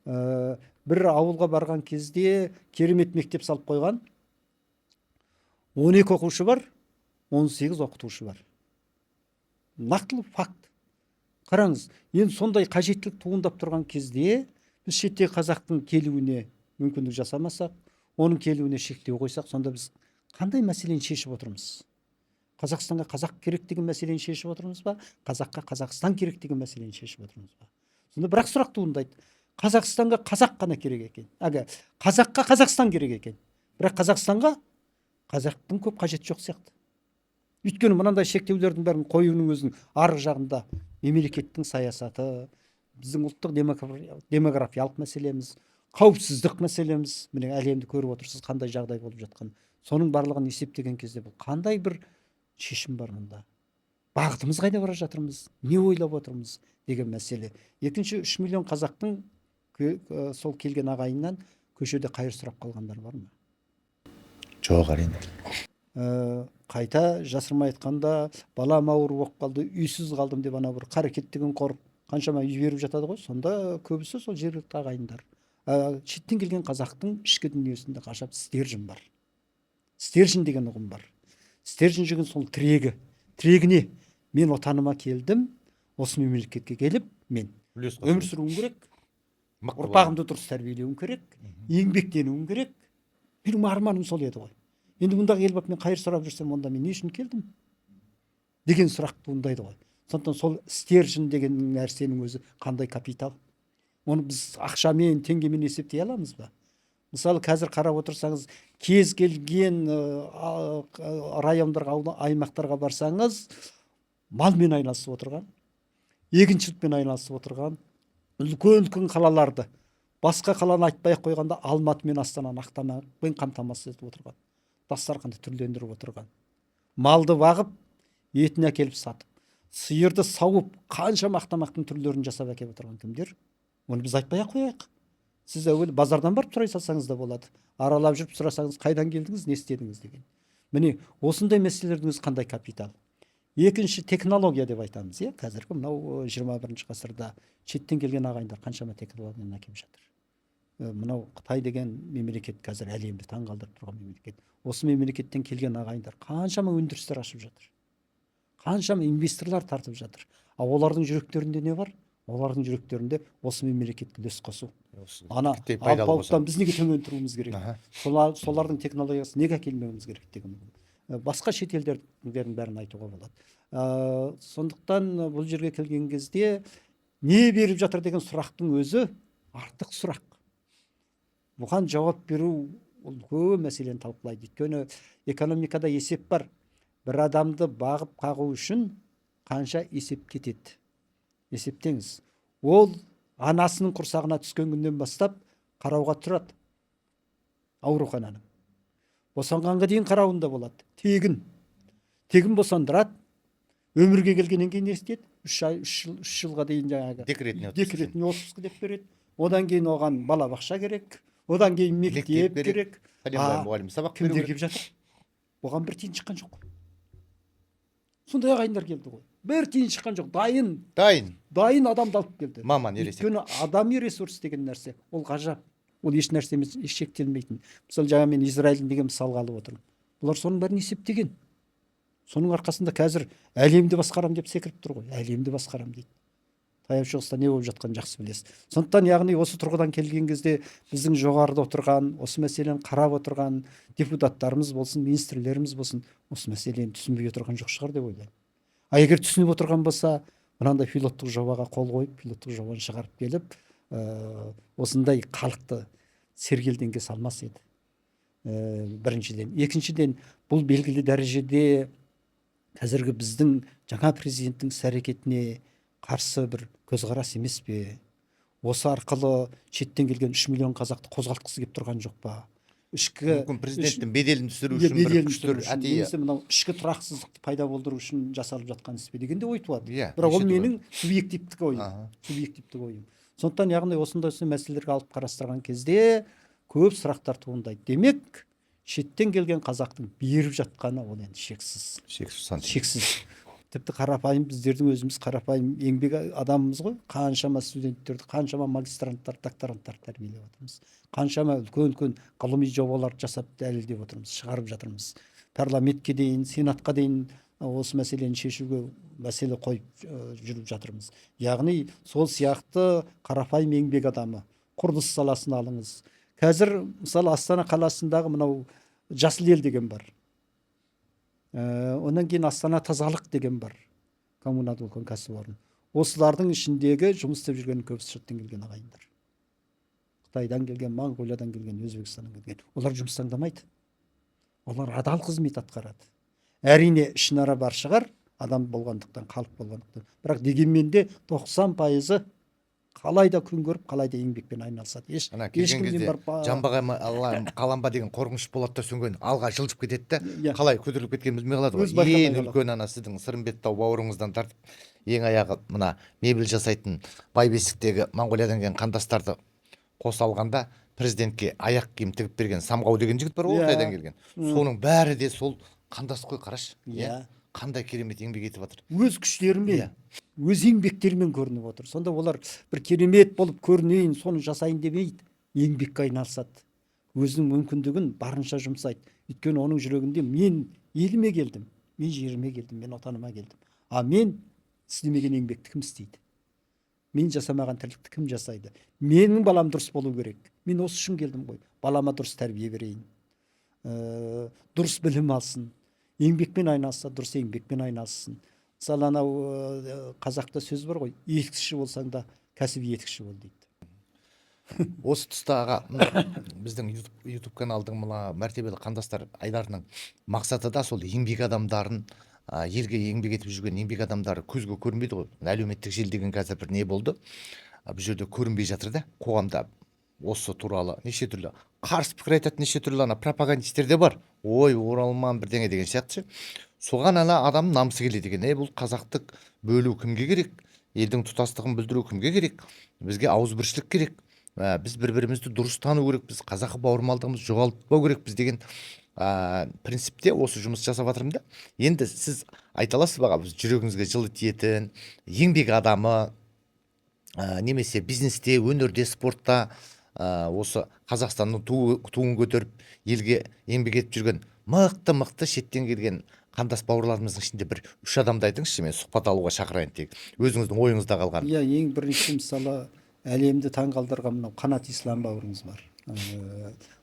A: Бір ауылға барған кезде керемет мектеп салып қойған. 12 оқушы бар, 18 оқытушы бар. Нақтылы факт. Қараңыз, енді сондай қажеттілік туындап тұрған кезде біз шеттегі қазақтың келуіне мүмкіндік жасамасақ, оның келуіне шектеу қойсақ, сонда біз қандай мәселені шешіп отырмыз? Қазақстанға қазақ керек деген мәселені шешіп отырмыз ба? Қазаққа Қазақстан керек деген мәселені шешіп отырмыз ба? Сонда бірақ сұрақ туындайды. Қазақстанға қазақ қана керек екен. Қазаққа Қазақстан керек екен. Бірақ Қазақстанға қазақтың көп қажеті жоқ сияқты. Өйткені мынандай шектеулердің бәрін қоюының өзінің арғы жағында мемлекеттің саясаты, біздің ұлттық демографиялық мәселеміз, қауіпсіздік мәселеміз, міне әлемді көріп отырсыз қандай жағдай болып жатқан. Соның барлығын есептеген кезде бұл қандай бір шешім бар мұнда? Бағытымыз қайда бара жатырмыз? Не ойлап отырмыз деген мәселе. Екінші 3 миллион қазақтың сол келген ағайыннан көшеде қайыр сұрап қалғандар бар ма?
B: Жоқ, әрине.
A: Қайта жасырмай айтқанда, балам ауыр болып қалды, үйсіз қалдым деп ана бір қарекет деген қор қаншама үй беріп жатады ғой. Сонда көбісі сол жергілікті ағайындар. Шеттен келген қазақтың ішкі дүниесінде ғажап стержен бар. Стержен деген ұғым бар. Стержен деген сол тірегі. Тірегіне мен отаныма келдім, осы мемлекетке келіп, мен өмір сүруім керек, ұрпағымды дұрыс тәрбиелеуім керек, еңбектенуім керек. Менің арманым сол еді ғой. Енді мұндағы ел бап мен қайыр сұрап жүрсем, онда мен не үшін келдім? Деген сұрақ туындайды ғой. Сондықтан сол стержен деген нәрсенің өзі қандай капитал? Оны біз ақшамен, теңгемен есептей аламыз ба? Мысалы, қазір қарап отырсаңыз, кез келген райондарға, аймақтарға барсаңыз, малмен айналысып отырған, егіншілікпен айналысып отырған, үлкен қалаларды, басқа қаланы айтпай ақ қойғанда Алматы мен Астананы автоматпен қамтамасыз етіп отырған, дастарханды түрлендіріп отырған, малды бағып, етін әкеліп сатып, сиырды сауып, қаншама автоматтың түрлерін жасап әкеліп отырған кімдер? Оны біз айтпай ақ қояйық. Сіз әуелі базардан барып сұрай салсаңыз да болады. Аралап жүріп сұрасаңыз, қайдан келдіңіз, не істедіңіз деген. Міне, осындай мәселелердің өзі қандай капитал. Екінші технология деп айтамыз, иә. Қазіргі мынау 21 ғасырда шеттен келген ағайындар қаншама технологияны әкеліп жатыр. Мынау Қытай деген мемлекет қазір әлемді таңғалдырып тұрған мемлекет. Осы мемлекеттен келген ағайындар қаншама өндірістер ашып жатыр. Қаншама инвесторлар тартып жатыр. А олардың жүректерінде не бар? Олардың жүректерінде осы мемлекетке үлес қосу. Ана алпауыттан біз неге төмен тұруымыз керек? Солардың технологиясын неге әкелмеуіміз керек деген. Басқа шетелдердің бәрін айтуға болады. Сондықтан бұл жерге келген кезде не беріп жатыр деген сұрақтың өзі артық сұрақ. Бұған жауап беру көп мәселені талқылайды. Өйткені экономикада есеп бар. Бір адамды бағып қағу үшін қанша есеп кетеді? Есептеңіз. Ол анасының құрсағына түскен күннен бастап қарауға тұрады. Аурухананың. Босанғанға дейін қарауында болады. Тегін босандырады. Өмірге келгеннен кейін не істейді? 3 жылға дейін жаңағы декретіне отпуск деп береді. Одан кейін оған балабақша керек. Одан кейін мектеп керек.
B: Мұғалім сабақ беру
A: керек. Кімдер келіп жатыр? Оған бір тиын шыққан жоқ. Сондай ағайындар келді ғой. Бір тиын шыққан жоқ. Дайын адамды алып келді.
B: Маман ересек.
A: Өйткені адами ресурс деген нәрсе, ол ғажап. Ол еш нәрсе емес, еш шектелмейтін. Мысалы, жаңа мен Израильдің деген мысалға алып отырмын. Бұлар соның бәрін есептеген. Соның арқасында қазір әлемді басқарам деп секіріп тұр ғой. Әлемді басқарам дейді. Таяу шығыста не болып жатқанын жақсы білесіз. Сондықтан яғни осы тұрғыдан келген кезде біздің жоғарыда отырған, осы мәселені қарап отырған депутаттарымыз болсын, министрлеріміз болсын, осы мәселені түсінбей отырған жоқ шығар деп ойлаймын. А егер түсініп отырған болса, мынандай пилоттық жобаға қол қойып, пилоттық жобаны шығарып келіп, осындай халықты сергелдеңге салмас еді. Біріншіден. Екіншіден, бұл белгілі дәрежеде қазіргі біздің жаңа президенттің іс-әрекетіне қарсы бір көзқарас емес пе? Осы арқылы шеттен келген 3 миллион қазақты қозғалтқысы келіп тұрған жоқ па?
B: Мүмкін президенттің беделін түсіру үшін бір күштер
A: немесе мынау ішкі тұрақсыздықты пайда болдыру үшін жасалып жатқан іс пе дегенде ой туады. Бірақ ол менің субъективтік ойым. Сондықтан яғни осындай мәселелерге алып қарастырған кезде көп сұрақтар туындайды. Демек, шеттен келген қазақтың беріп жатқаны ол енді шексіз. Тіпті қарапайым, біздердің өзіміз қарапайым еңбек адамымыз ғой. Қаншама студенттерді, қаншама магистранттар, докторанттар тәрбиелеп отырмыз. Қаншама үлкен ғылыми жобалар жасап дәлелдеп отырмыз, шығарып жатырмыз. Парламентке дейін, сенатқа дейін осы мәселені шешуге мәселе қойып жүріп жатырмыз. Яғни сол сияқты қарапайым еңбек адамы, құрылыс саласын алыңыз. Қазір мысалы Астана қаласындағы мынау Жасыл ел деген бар. Онан кейін Астана тазалық деген бар. Коммуналдық кәсіпорын. Осылардың ішіндегі жұмыс істеп жүрген көбісі шеттен келген ағайындар. Қытайдан келген, Моңғолиядан келген, Өзбекстаннан келген. Олар жұмыс таңдамайды. Олар адал қызмет атқарады. Әрине ішінара бар шығар, адам болғандықтан, халық болғандықтан. Бірақ дегенмен де 90% қалай да күн көріп, қалай да еңбекпен айналысады.
B: Ешкімден барып жамбаға қаланба деген қорқыныш болады да сөнген алға жылжып кетеді да, қалай көтеріліп кеткенін білмей қалады ғой. Ең үлкен сіздің Сырымбеттау бауырыңыздан тартып, ең аяғы мына мебель жасайтын Байбесіктегі Моңғолиядан келген қандастарды қоса алғанда президентке аяқ киім тігіп берген Самғау деген жігіт бар, ол Қытайдан келген. Соның бәрі де сол қандас қой, қарашы. Қандай керемет еңбек етіп жатыр.
A: Өз күштерімен, өз еңбектерімен көрініп отыр. Сонда олар бір керемет болып көрінейін, соны жасайын демейді, еңбекке айналысады. Өзінің мүмкіндігін барынша жұмсайды. Өйткені оның жүрегінде мен еліме келдім, мен жеріме келдім, мен отаныма келдім. А мен істемеген еңбекті кім істейді? Мен жасамаған тірлікті кім жасайды? Менің балам дұрыс болу керек. Мен осы үшін келдім ғой. Балама дұрыс тәрбие берейін. Дұрыс білім алсын. Еңбекпен айналысса, дұрыс еңбекпен айналыссын. Мысалы анау қазақта сөз бар ғой, етікші болсаң да кәсіби етікші бол дейді.
B: Осы тұстаға біздің YouTube каналдың мына мәртебелі қандастар айларының мақсаты да сол еңбек адамдарын елге еңбек етіп жүрген еңбек адамдары көзге көрінбейді ғой. Әлеуметтік желі деген қазір бір не болды. Бұл жерде көрінбей жатыр да. Қоғамда осы туралы неше түрлі қарсы пікір айтатын неше түрлі ана пропагандисттер де бар. Ой, оралман бірдеңе деген сияқты ше. Соған ана адам намысы келеді екен. Бұл қазақтық бөлу кімге керек? Елдің тұтастығын білдіру кімге керек? Бізге ауызбіршілік керек. Біз бір-бірімізді дұрыс тану керекпіз. Қазақы бауырмалдығымызды жоғалтпау керекпіз деген принципте осы жұмыс жасап жатырмын да. Енді сіз айта аласыз ба, біз жүрегіңізге жылы тиетін еңбек адамы, немесе бизнесте, өнерде, спортта осы Қазақстанның туын көтеріп елге еңбек етіп жүрген мықты шеттен келген қандас бауырларымыздың ішінде бір 3 адамды айтыңызшы, мен сұхбат алуға шақырайын тек. Өзіңіздің ойыңызда қалған.
A: Иә, ең бірінші мысалы әлемді таңғалдырған мынау Қанат Ислам бауырымыз бар.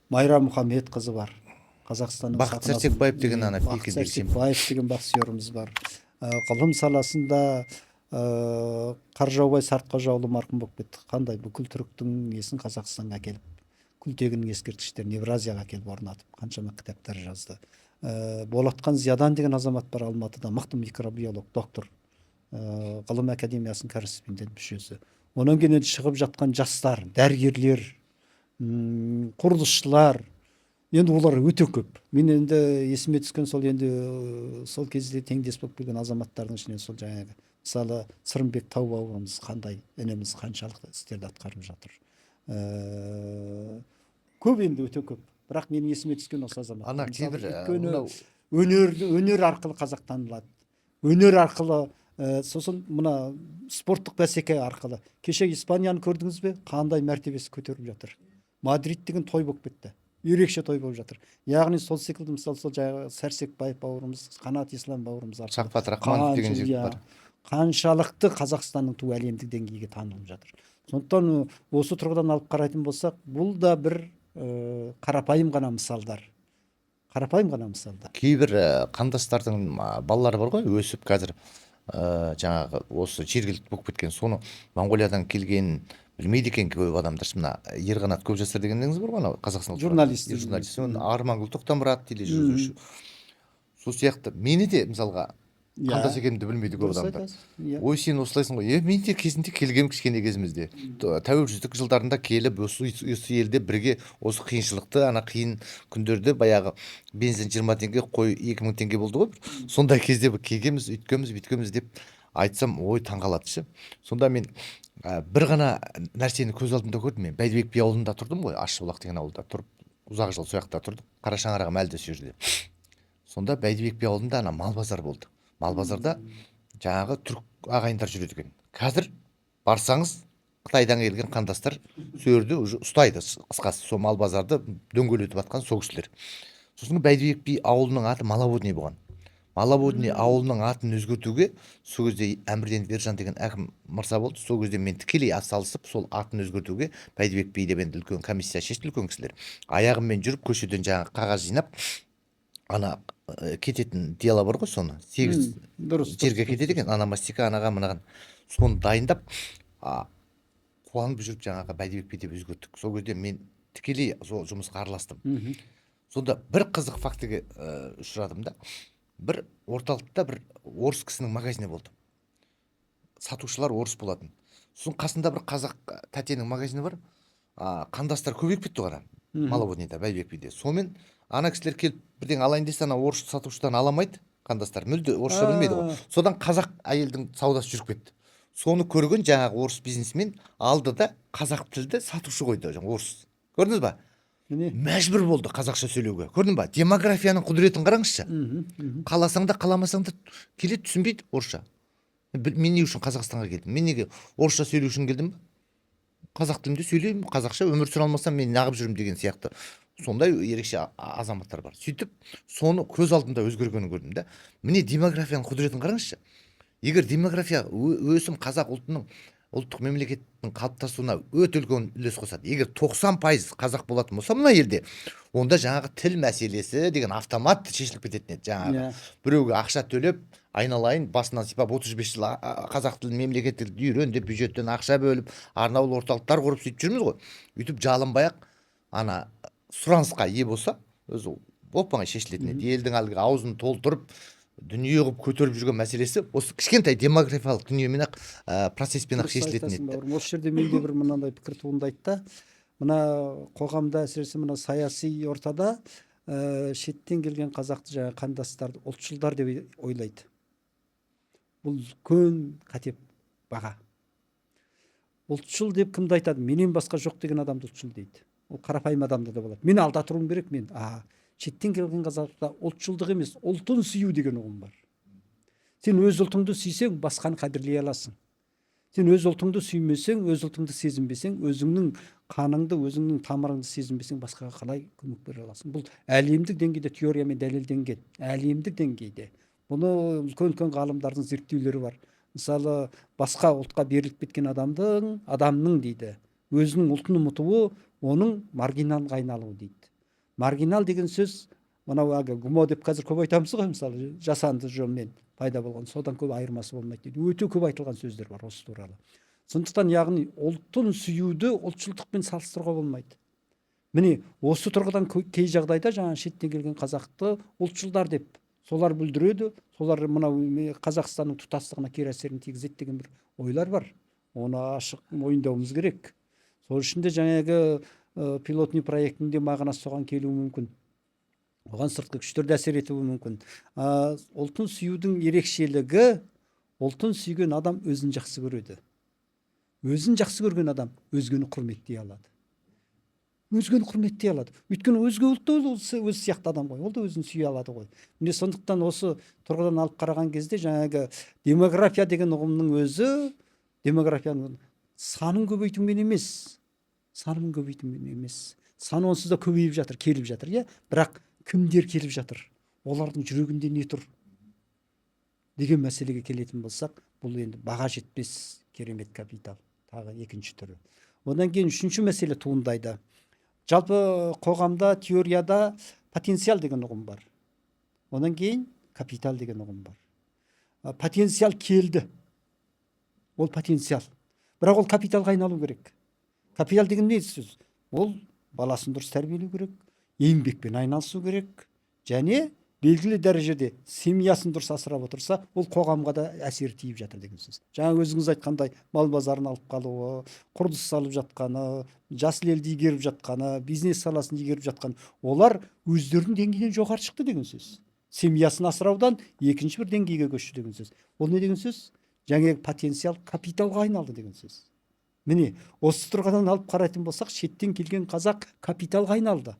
A: Майра Мұхамедқызы бар. Қазақстанның
B: Бақыт Сәрсекбаев деген ана
A: Бақыт Сәрсекбаев деген боксеріміз бар. Ғылым саласында Қаржаубай Сартқожаұлы марқұм болып кетті. Қандай бүкіл түріктің несін Қазақстанға әкеліп, күлтегін ескерткіштерін Евразияға әкеліп орнатып, қаншама кітаптар жазды. Болатхан Зиядан деген азамат бар Алматыда, мықты микробиолог, доктор, ғылым академиясының корреспондент мүшесі. Онан кейін шығып жатқан жастар, дәрігерлер, құрылысшылар, енді олар өте көп. Мен енді есіме түскен сол енді сол кезде теңдес болып келген азаматтардың ішінен сол жаңағы мысалы Сырымбек Тау бауырымыз қандай, ініміз қаншалықты істерді атқарып жатыр. Көп енді өте көп. Бірақ менің есіме түскен осы азамат.
B: Ана кейбір
A: өнер арқылы қазақ танылады. Өнер арқылы сосын мына спорттық бәсеке арқылы. Кеше Испанияны көрдіңіз бе? Қандай мәртебесі көтеріп жатыр. Мадрид деген той болып кетті. Ерекше той болып жатыр. Яғни сол секілді мысалы сол жаңағы Сәрсекбаев бауырымыз, Қанат Ислам бауырымыз арқылы
B: Шахбат Рахманов деген жігіт бар.
A: Қаншалықты Қазақстанның туы әлемдік деңгейге танылып жатыр. Сондықтан осы тұрғыдан алып қарайтын болсақ, бұл да бір қарапайым ғана мысалдар.
B: Кейбір қандастардың балалары бар ғой, өсіп қазір жаңағы осы жергілікті болып кеткен, соны Монғолиядан келген білмейді екен көп адамдар. Мына Ерқанат Көпжасар дегеніңіз бар ғой, Қазақстан
A: журналист.
B: Армангүл Тоқтамұрат тележүргізуші. Сол сияқты мені де мысалға қандас екенімді білмейді көп адамдар. Ой, сен осылайсың ғой. Мен де кезінде келгем кішкене кезімізде. Тәуелсіздік жылдарында келіп осы елде бірге осы қиыншылықты, ана қиын күндерде баяғы бензин 20 теңге, қой 2000 теңге болды ғой. Сондай кезде келгеміз, үйткеміз деп айтсам, ой таңғалады. Сонда мен бір ғана нәрсені көз алдымда көрдім. Мен Бәйдібек би ауылында тұрдым ғой, Ащыбұлақ деген ауылда тұрып, ұзақ жыл сояқта тұрдым. Қарашаңырағым әлі де сол жерде. Сонда Бәйдібек би ауылында ана мал базар болды. Мал базарда жаңағы түрік ағайындар жүреді екен. Қазір барсаңыз Қытайдан келген қандастар сөрді ұстайды, қысқасы сол мал базарды дөңгелетіп атқан сол кісілер. Сосын Бәйдібек би ауылының аты Маловодный болған. Маловодный ауылының атын өзгертуге сол кезде Әмірденов Ержан деген әкім мырза болды. Сол кезде мен тікелей атсалысып сол атын өзгертуге Бәйдібек би деп енді үлкен комиссия шешті, үлкен кісілер. Аяғыммен жүріп көшеден жаңағы қағаз жинап, ана кететін дело бар ғой, соны 8 жерге кетеді екен, анамастика, анаға мынаған, соны дайындап қуанып жүріп жаңағы Бәйдібек би деп өзгерттік. Сол кезде мен тікелей сол жұмысқа араластым. Сонда бір қызық фактіге ұшырадым да. Бір орталықта бір орыс кісінің магазині болды. Сатушылар орыс болатын. Сосын қасында бір қазақ тәтенің магазині бар. Қандастар көбейіп кетті ғой, Маловодныйда, Бәйдібек биде. Сонымен ана кісілер келіп бірден алайын десе, ана орыс сатушыдан аламайды. Қандастар мүлде орысша білмейді ғой. Содан қазақ әйелдің саудасы жүріп кетті. Соны көрген жаңағы орыс бизнесмен алды да қазақ тілді сатушы қойды, орыс. Көрдіңіз ба? Мәжбүр болды қазақша сөйлеуге. Көрдің ба? Демографияның құдіретін қараңызшы. Қаласаң да қаламасаң да келеді, түсінбейді орысша. Мен не үшін Қазақстанға келдім? Мен неге орысша сөйлеу үшін келдім ба? Қазақ тілінде сөйлеймін, қазақша өмір сүре алмасам мен неғып жүрмін деген сияқты. Сондай ерекше азаматтар бар. Сөйтіп, соны көз алдымда өзгергенін көрдім да. Міне демографияның құдіретін қараңызшы. Егер демография өсім қазақ ұлтының ұлттық мемлекеттің қалыптасуына өте үлкен үлес қосады. Егер 90% қазақ болатын болса мына елде, онда жаңағы тіл мәселесі деген автомат шешіліп кететін еді. Жаңағы біреуге ақша төлеп, айналайын басынан сипап 35 жыл қазақ тілін мемлекеттік тілді үйрен деп бюджеттен ақша бөліп, арнаулы орталықтар құрып сөйтіп жүрміз ғой. Үйтіп жалынбай-ақ ана сұранысқа ие болса, өзі оп-оңай шешілетін еді. Елдің әлгі аузын толтырып, дүние қылып көтеріп жүрген мәселесі осы кішкентай демографиялық дүниемен ақ процесспен ақ
A: Дұрыс
B: шешілетін
A: айтасың
B: еді.
A: бауырым. Осы жерде менде бір мынандай пікір туындайды да, мына қоғамда әсіресе мына саяси ортада шеттен келген қазақты жаңа қандастарды ұлтшылдар деп ойлайды. Бұл үлкен қате баға. Ұлтшыл деп кімді айтады? Менен басқа жоқ деген адамды ұлтшыл дейді. Ол қарапайым адамда да болады. Мен алда тұруым керек, мен. Шеттен келген қазақта ұлтшылдық емес, ұлтын сүю деген ұғым бар. Сен өз ұлтыңды сүйсең, басқаны қадірлей аласың. Сен өз ұлтыңды сүймесең, өз ұлтыңды сезінбесең, өзіңнің қаныңды, өзіңнің тамырыңды сезінбесең, басқаға қалай көмек бере аласың? Бұл әлемдік деңгейде теориямен дәлелденген. Әлемдік деңгейде. Бұны үлкен ғалымдардың зерттеулері бар. Мысалы, басқа ұлтқа беріліп кеткен адамның дейді, өзінің ұлтын ұмытуы, оның маргиналға айналуы дейді. Маргинал деген сөз, мынау гумо деп қазір көп айтамыз ғой, мысалы, жасанды жолмен пайда болған, содан көп айырмасы болмайды дейді. Өте көп айтылған сөздер бар осы туралы. Сондықтан яғни ұлтын сүюді ұлтшылдықпен салыстыруға болмайды. Міне осы тұрғыдан кей жағдайда жаңа шеттен келген қазақты ұлтшылдар деп солар бүлдіреді, солар мынау Қазақстанның тұтастығына кері әсерін тигізеді деген бір ойлар бар. Оны ашық мойындауымыз керек. Сол үшін де жаңағы пилотный проектінде мағынасы соған келуі мүмкін. Оған сыртқы күштер де әсер етуі мүмкін. Ұлтын сүюдің ерекшелігі, ұлтын сүйген адам өзін жақсы көреді. Өзін жақсы көрген адам өзгені құрметтей алады. Өзгені құрметтей алады. Өйткені өзге ұлтта өз сияқты адам ғой. Ол да өзін сүйе алады ғой. Міне сондықтан осы тұрғыдан алып қараған кезде жаңағы демография деген ұғымның өзі демографияның санын көбейтумен емес, санын көбейтумен емес. Сан онсыз да көбейіп жатыр, келіп жатыр, иә. Бірақ кімдер келіп жатыр? Олардың жүрегінде не тұр? Деген мәселеге келетін болсақ, бұл енді баға жетпес керемет капитал. Тағы екінші түрі. Одан кейін үшінші мәселе туындайды. Жалпы қоғамда, теорияда потенциал деген ұғым бар. Одан кейін капитал деген ұғым бар. Потенциал келді. Ол потенциал. Бірақ ол капиталға айналу керек. Капитал деген не сөз? Ол баласын дұрыс тәрбиелеу керек, еңбекпен айналысу керек, және белгілі дәрежеде семьясын дұрыс асырап отырса, ол қоғамға да әсер тиіп жатыр деген сөз. Жаңа өзіңіз айтқандай, мал базарын алып қалуы, құрылыс салып жатқаны, жасыл елді игеріп жатқаны, бизнес саласын игеріп жатқаны, олар өздерінің деңгейінен жоғары шықты деген сөз. Семьясын асыраудан екінші бір деңгейге көшті деген сөз. Ол не деген сөз? Жаңағы потенциал капиталға айналды деген сөз. Міне, осы тұрғыдан алып қарайтын болсақ, шеттен келген қазақ капиталға айналды.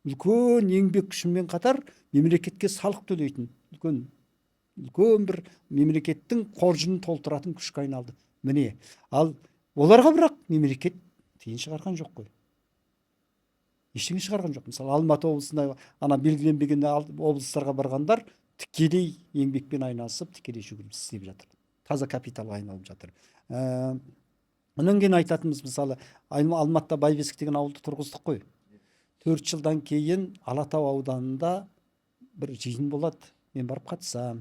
A: Үлкен еңбек күшімен қатар мемлекетке салық төлейтін, үлкен бір мемлекеттің қоржынын толтыратын күшке айналды. Міне, ал оларға бірақ мемлекет тиын шығарған жоқ қой. Ештеңе шығарған жоқ. Мысалы, Алматы облысында ана белгіленбеген облыстарға барғандар тікелей еңбекпен айналысып, тікелей жүгіріп істеп жатыр. Таза капиталға айналып жатыр. Онан кейін айтатынымыз, мысалы, Алматыда Байбесік деген ауылды тұрғыздық қой. 4 жылдан кейін Алатау ауданында бір жиын болады. Мен барып қатысам.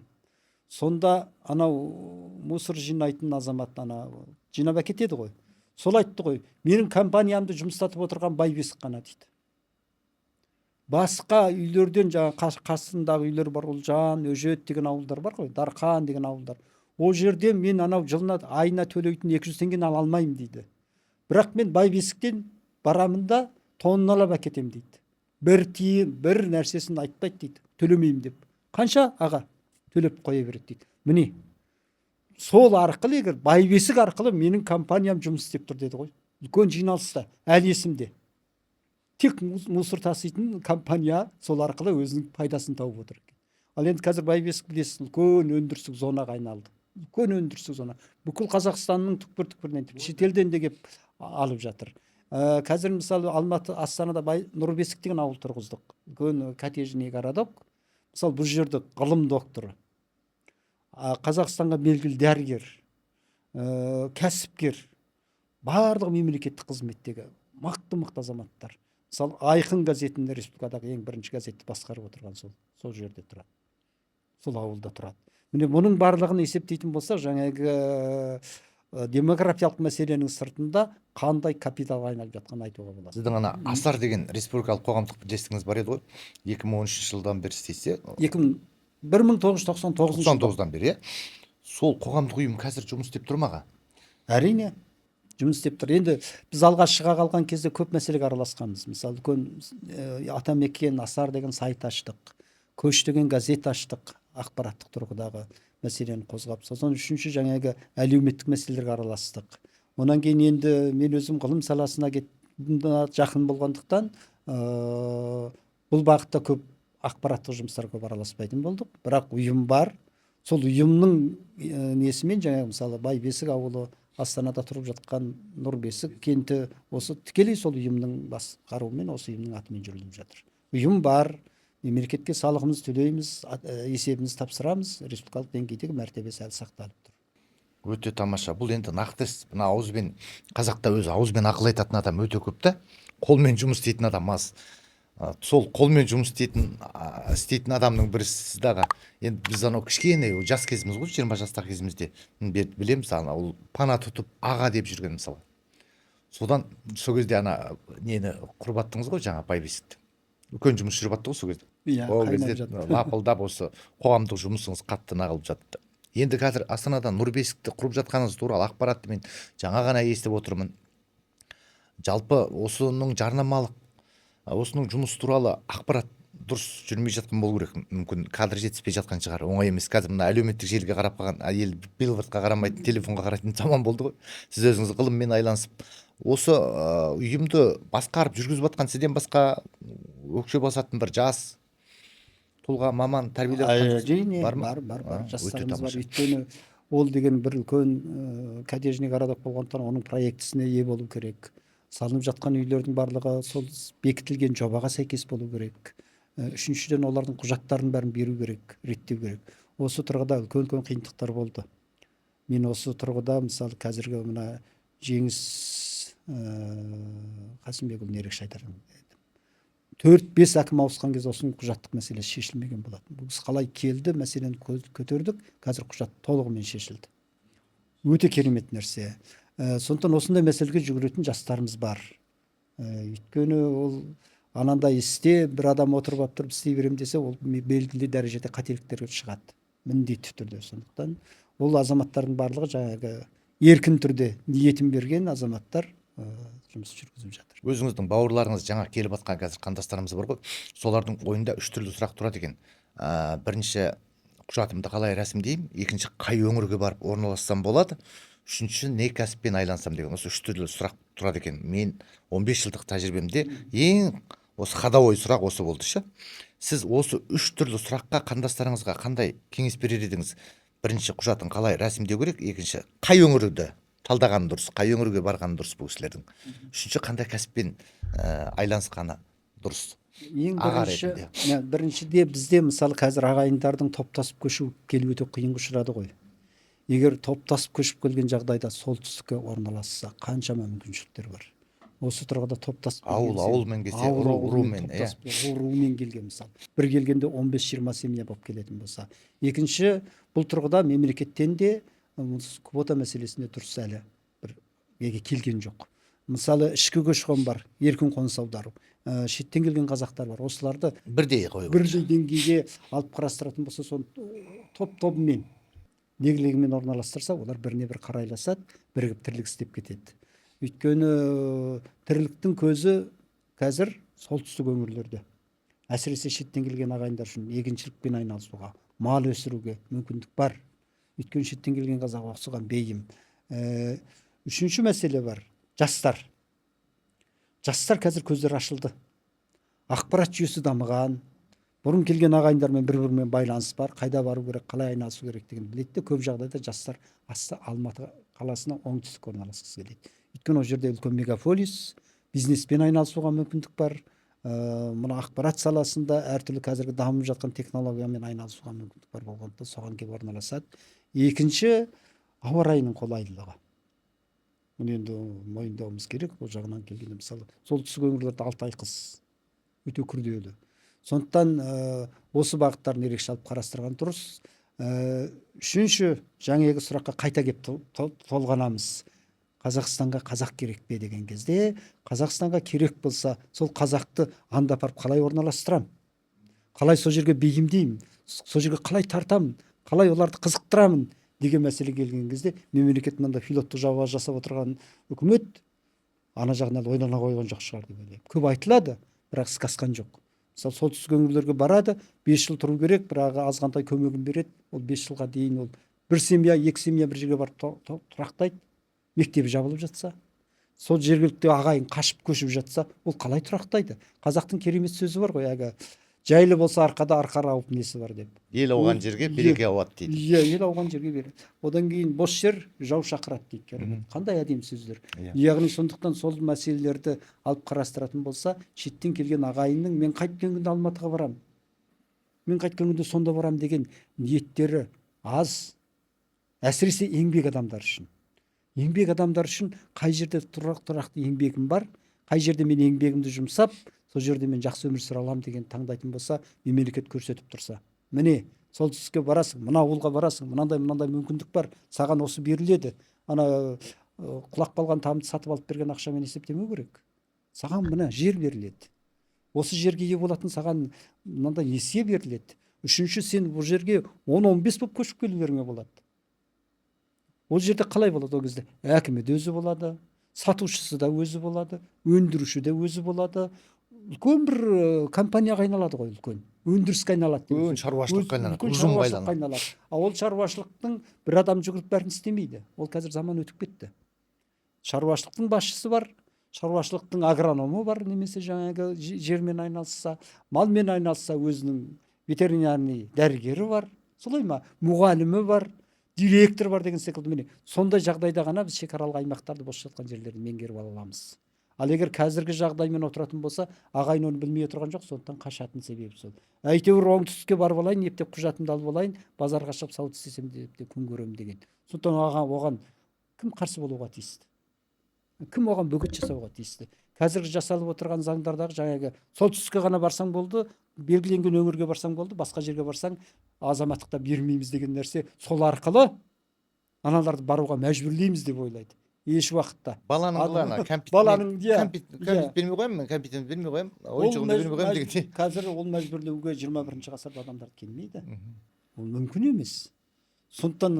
A: Сонда анау мусор жинайтын азамат жинап әкетеді ғой. Сол айтты ғой, менің компаниямды жұмыстатып отырған Байбесік қана дейді. Басқа үйлерден, қасындағы үйлер бар, Ұлжан, Өжет деген ауылдар бар ғой, Дарқан деген ауылдар. Ол жерде мен жылына айына төлейтін 200 теңгені ала алмаймын дейді. Бірақ мен Байбесіктен барамын да тонналап әкетем дейді. Бір нәрсесін айтпайды дейді. Төлемеймін деп. Қанша аға? Төлеп қоя береді дейді. Міне, сол арқылы, егер Байбесік арқылы менің компаниям жұмыс істеп тұр деді ғой. Үлкен жиналыста, әлі есімде. Тек мусор таситын компания сол арқылы өзінің пайдасын тауып отыр. Ал енді қазір Байбесік білесіз, үлкен өндірістік зонаға айналды. Үлкен өндірістік зона. Бүкіл Қазақстанның түкпір-түкпірінен, шетелден де келіп алып жатыр. Қазір мысалы Алматы, Астанада Нұрбесік деген ауыл тұрғыздық. Үлкен коттеджный городок. Мысалы бұл жерде ғылым докторы, Қазақстанға белгілі дәрігер, кәсіпкер, барлық мемлекеттік қызметтегі мықты азаматтар. Мысалы Айқын газетін республикадағы ең бірінші газетті басқарып отырған сол жерде тұрады. Сол ауылда тұрады. Міне бұның барлығын есептейтін болса, жаңағы демографиялық мәселенің сыртында қандай капиталға айналып жатқанын айтуға болады.
B: Сіздің Асар деген республикалық қоғамдық бірлестігіңіз бар еді ғой. 2013 жылдан бері істейсіз.
A: 1999 жылдан.
B: 99-дан бері, сол қоғамдық ұйым қазір жұмыс істеп тұр ма аға?
A: Әрине жұмыс істеп тұр. Енді біз алға шыға қалған кезде көп мәселеге араласқанбыз. Мысалы үлкен Атамекен Асар деген сайт аштық, Көш деген газет аштық, ақпараттық тұрғыдағы мәселені қозғап. Сосын үшінші жаңағы әлеуметтік мәселелерге араластық. Онан кейін енді мен өзім ғылым саласына жақын болғандықтан бұл бағытта көп ақпараттық жұмыстарға көп араласпайтын болдық. Бірақ ұйым бар. Сол ұйымның несімен жаңағы мысалы Байбесік ауылы, Астанада тұрып жатқан Нұрбесік кенті осы тікелей сол ұйымның басқаруымен осы ұйымның атымен жүргізіліп жатыр. Ұйым бар, мемлекетке салығымызды төлейміз, есебімізді тапсырамыз, республикалық деңгейдегі мәртебесі әлі сақталып тұр.
B: Өте тамаша. Бұл енді нақты іс. Мына ауызбен, қазақта өзі ауызбен ақыл айтатын адам өте көп та, қолмен жұмыс істейтін адам аз. Сол қолмен жұмыс істейтін адамның бірі сіз дағы. Енді біз анау кішкене жас кезіміз ғой, 20 жастағы кезімізде білеміз, ол пана тұтып аға деп жүрген мысалы. Содан сол кезде ана нені құрбаттыңыз ғой, жаңа Байбесікті. Үлкен жұмыс жүріп атты ғой сол кезде. Ол кезде лапылдап осы қоғамдық жұмысыңыз қатты нағылып жатты. Енді қазір Астанада Нұрбесікті құрып жатқаныңыз туралы ақпаратты мен жаңа ғана естіп отырмын. Жалпы осының жарнамалық, осының жұмыс туралы ақпарат дұрыс жүрмей жатқан болу керек. Мүмкін кадр жетіспей жатқан шығар. Оңай емес. Қазір мына әлеуметтік желіге қарап қалған, ел билбордқа қарамайтын, телефонға қарайтын заман болды ғой. Сіз өзіңіз ғылыммен айланысып, осы ұйымды басқарып жүргізіп жатқан сізден басқа өкше басатын бір жас тұлға, маман тәрбиелеп
A: бар ма? Бар. Жастарымыз бар. Өйткені ол деген бір үлкен кәдежный городок болғандықтан оның проектісіне ие болу керек. Салынып жатқан үйлердің барлығы сол бекітілген жобаға сәйкес болу керек. Үшіншіден олардың құжаттарын бәрін беру керек, реттеу керек. Осы тұрғыда үлкен қиындықтар болды. Мен осы тұрғыда мысалы қазіргі мына Жеңіс Қасымбекұлын ерекше айтарым. 4-5 әкім ауысқан кезде осының құжаттық мәселесі шешілмеген болатын. Біз қалай келді, мәселені көтердік, қазір құжат толығымен шешілді. Өте керемет нәрсе. Сондықтан осындай мәселеге жүгіретін жастарымыз бар. Өйткені ол анандай істе бір адам отырып алып тұрып істей беремін десе, ол белгілі дәрежеде қателіктер шығады. Міндетті түрде. Сондықтан ол азаматтардың барлығы жаңағы еркін түрде ниетін берген азаматтар жұмыс жүргізіп жатыр.
B: Өзіңіздің бауырларыңыз жаңа келіп жатқан қазір қандастарымыз бар ғой. Солардың ойында 3 түрлі сұрақ тұрады екен. Бірінші, құжатымды қалай рәсімдеймін? Екінші, қай өңірге барып орналассам болады? Үшінші, не кәсіппен айлансам деген. Осы 3 түрлі сұрақ тұрады екен. Мен 15 жылдық тәжірибемде ең осы ходовой сұрақ осы болды ше. Сіз осы 3 түрлі сұраққа қандастарыңызға қандай кеңес берер едіңіз? Бірінші, құжатын қалай рәсімдеу керек? Екінші, қай өңірді талдаған дұрыс, қай өңірге барған дұрыс бұл кісілердің? Үшінші, қандай кәсіппен айланысқаны дұрыс?
A: Ең біріншіде бізде мысалы қазір ағайындардың топтасып көшу келу өте қиынға ұшырады ғой. Егер топтасып көшіп келген жағдайда солтүстікке орналасса қаншама мүмкіншіліктер бар. Осы тұрғыда топтасып
B: ауылмен келсе,
A: румен келген мысалы. Бір келгенде 15-20 семья болып келетін болса. Екінші, бұл тұрғыда мемлекеттен де квота мәселесінде дұрыс әлі бір келген жоқ. Мысалы ішкі көші-қон бар, еркін қоныс аудару. Шеттен келген қазақтар бар. Осыларды
B: бірдей қойып,
A: бірдей деңгейге алып қарастыратын болса, соны топ-тобымен деңгеймен орналастырса, олар біріне бір қарайласады, бірігіп тірлік істеп кетеді. Өйткені тірліктің көзі қазір солтүстік өңірлерде. Әсіресе шеттен келген ағайындар үшін егіншілікпен айналысуға, мал өсіруге мүмкіндік бар. Өйткені шеттен келген қазақ осыған бейім. Үшінші мәселе бар. Жастар. Жастар қазір көздері ашылды. Ақпарат жүйесі дамыған. Бұрын келген ағайындармен бір-бірімен байланыс бар. Қайда бару керек, қалай айналысу керек деген біледі. Көп жағдайда жастар Алматы қаласына оңтүстікке орналасқысы келеді. Өйткені ол жерде үлкен мегаполис, бизнеспен айналысуға мүмкіндік бар. Мына ақпарат саласында әртүрлі қазіргі дамып жатқан технологиямен айналысуға мүмкіндік бар болғандықтан соған келіп орналасады. Екінші, ауа райының қолайлылығы. Мұны енді мойындауымыз керек. Ол жағынан келгенде мысалы солтүстік өңірлерде 6 ай қыс өте күрделі. Сондықтан осы бағыттарын ерекше алып қарастырған дұрыс. Үшінші, жаңағы сұраққа қайта келіп толғанамыз. Қазақстанға қазақ керек пе деген кезде, Қазақстанға керек болса, сол қазақты анда апарып қалай орналастырам? Қалай сол жерге бейімдеймін? сол жерге қалай тартамын, қалай оларды қызықтырамын деген мәселе келген кезде мемлекет мынандай пилоттық жоба жасап отырған үкімет ана жағынан ойлана қойған жоқ шығар деп ойлаймын. Көп айтылады, бірақ іске асқан жоқ. Мысалы солтүстік өңірлерге барады, 5 жыл тұру керек, бірақ азғантай көмегін береді. Ол 5 жылға дейін ол бір семья, екі семья бір жерге барып тұрақтайды. Мектебі жабылып жатса, сол жергілікті ағайын қашып көшіп жатса, ол қалай тұрақтайды? Қазақтың керемет сөзі бар ғой, әлгі жайлы болса арқада арқар ауып несі бар деп.
B: Ел ауған жерге береке ауады дейді.
A: Иә, ел ауған жерге береді. Одан кейін бос жер жау шақырады дейді. Керемет. Қандай әдемі сөздер. Яғни сондықтан сол мәселелерді алып қарастыратын болса, шеттен келген ағайынның мен қайткен күнде Алматыға барам, мен қайткен күнде сонда барам деген ниеттері аз. Әсіресе еңбек адамдар үшін. Еңбек адамдар үшін қай жерде тұрақты еңбегім бар, қай жерде мен еңбегімді жұмсап, сол жерде мен жақсы өмір сүре аламын деген таңдайтын болса, мемлекет көрсетіп тұрса. Міне, солтүстікке барасың, мына ауылға барасың, мынандай мүмкіндік бар, саған осы беріледі. Ана құлап қалған тамды сатып алып берген ақшамен есептемеу керек. Саған мына жер беріледі. Осы жерге ие болатын саған мынандай несие беріледі. Үшінші, сен бұл жерге 10-15 болып көшіп келулеріңе болады. Ол жерде қалай болады ол кезде? Әкімі де өзі болады, сатушысы да өзі болады, өндіруші де өзі болады. Үлкен бір компанияға айналады ғой, үлкен. Өндіріске айналады.
B: Үлкен шаруашылыққа айналады,
A: ұжымға айналады. Ол шаруашылықтың бір адам жүгіріп бәрін істемейді. Ол қазір заман өтіп кетті. Шаруашылықтың басшысы бар, шаруашылықтың агрономы бар, немесе жаңағы жермен айналысса, малмен айналысса, өзінің ветеринарный дәрігері бар. Солай ма? Мұғалімі бар, директор бар деген секілді. Міне, сондай жағдайда ғана біз шекаралық аймақтарды бос жатқан жерлерді меңгеріп ала аламыз. Ал егер қазіргі жағдаймен отыратын болса, ағайын оны білмей отырған жоқ, сондықтан қашатын себебі сол. Әйтеуір оңтүстікке барып алайын, ептеп құжатымды алып алайын, базарға шығып сауда істесем деп күн көремін деген. Сондықтан оған кім қарсы болуға тиісті? Кім оған бөгет жасауға тиісті? Қазіргі жасалып отырған заңдардағы жаңағы солтүстікке ғана барсаң болды, белгіленген өңірге барсаң болды, басқа жерге барсаң азаматтықта бермейміз деген нәрсе сол арқылы аналарды баруға мәжбүрлейміз деп ойлайды. Еш уақытта.
B: Баланың кәмпит бермей қоямын, кәмпитін бермей қоямын, ойыншығымды бермей қоямын деген.
A: Қазір ол мәжбүрлеуге 21 ғасырда адамдар келмейді. Ол мүмкін емес. Сондықтан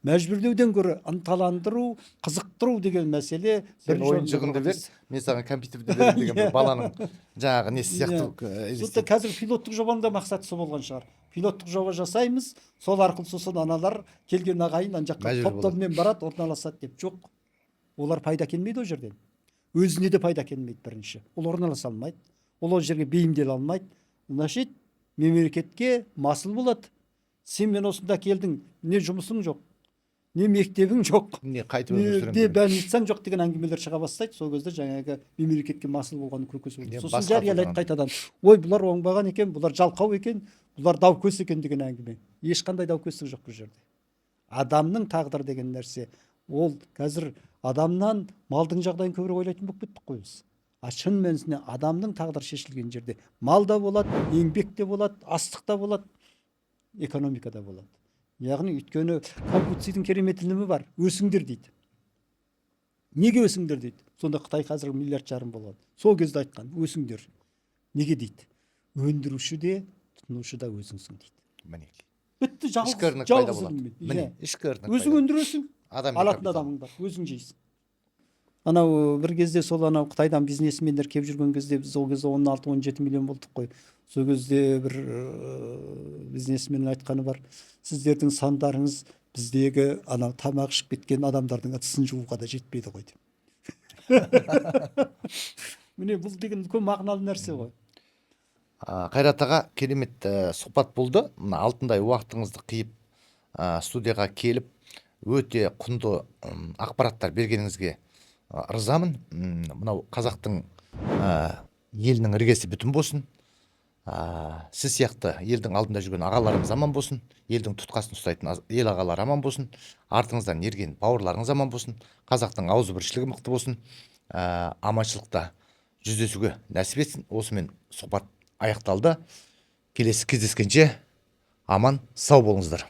A: мәжбүрлеуден гөрі ынталандыру, қызықтыру деген мәселе.
B: Сен ойыншығыңды бер, мен саған компьютерді беремін деген баланың жаңағы несі сияқты.
A: Сондықтан қазір пилоттық жобаның да мақсаты сол болған шығар. Пилоттық жоба жасаймыз, сол арқылы сосын аналар келген ағайын ана жаққа топтармен барады, орналасады деп. Жоқ. Олар пайда келмейді ол жерден. Өзіне де пайда келмейді бірінші. Ол орналаса алмайды. Ол жерге бейімделе алмайды. Значит, мемлекетке масыл болады. Сен мен осында келдің, не жұмысың жоқ, не мектебің жоқ,
B: не қайтып өмір сүремін,
A: не больницаң жоқ деген әңгімелер шыға бастайды. Сол кезде жаңағы мемлекетке масыл болған көкесі болды. Сосын жариялайды қайтадан. Ой, бұлар оңбаған екен, бұлар жалқау екен, бұлар даукөс екен деген әңгіме. Ешқандай даукөстік жоқ бұл жерде. Адамның тағдыры деген нәрсе, ол қазір адамнан малдың жағдайын көбірек ойлайтын болып кеттік қой біз. Шын мәнісінде адамның тағдыры шешілген жерде мал да болады, еңбек те болады, астық та болады, экономика да болады. Яғни өйткені Конфуцийдің керемет ілімі бар. Өсіңдер дейді. Неге өсіңдер дейді? Сонда Қытай қазір 1,5 миллиард болады. Сол кезде айтқан, өсіңдер. Неге дейді? Өндіруші де, тұтынушы да өзіңсің дейді.
B: Мінекей.
A: Бітті,
B: жалғыз іліммен. Міне, ішкі ырнық.
A: Өзің өндіресің, алатын адамың бар, өзің жейсің. Анау бір кезде сол анау Қытайдан бизнесмендер келіп жүрген кезде біз ол кезде 16-17 миллион болдық қой. Сол кезде бір бизнесменнің айтқаны бар. Сіздердің сандарыңыз біздегі анау тамақ ішіп кеткен адамдардың ыдысын жууға да жетпейді ғой деп. Міне бұл деген үлкен мағыналы нәрсе ғой.
B: Қайрат аға, керемет сұхбат болды. Мына алтындай уақытыңызды қиып студияға келіп өте құнды ақпараттар бергеніңізге ырзамын. Мынау қазақтың елінің іргесі бүтін болсын. Сіз сияқты елдің алдында жүрген ағаларыңыз аман болсын. Елдің тұтқасын ұстайтын ел ағалары аман болсын. Артыңыздан ерген бауырларыңыз аман болсын. Қазақтың ауызбіршілігі мықты болсын. Аманшылықта жүздесуге нәсіп етсін. Осымен сұхбат аяқталды. Келесі кездескенше аман сау болыңыздар.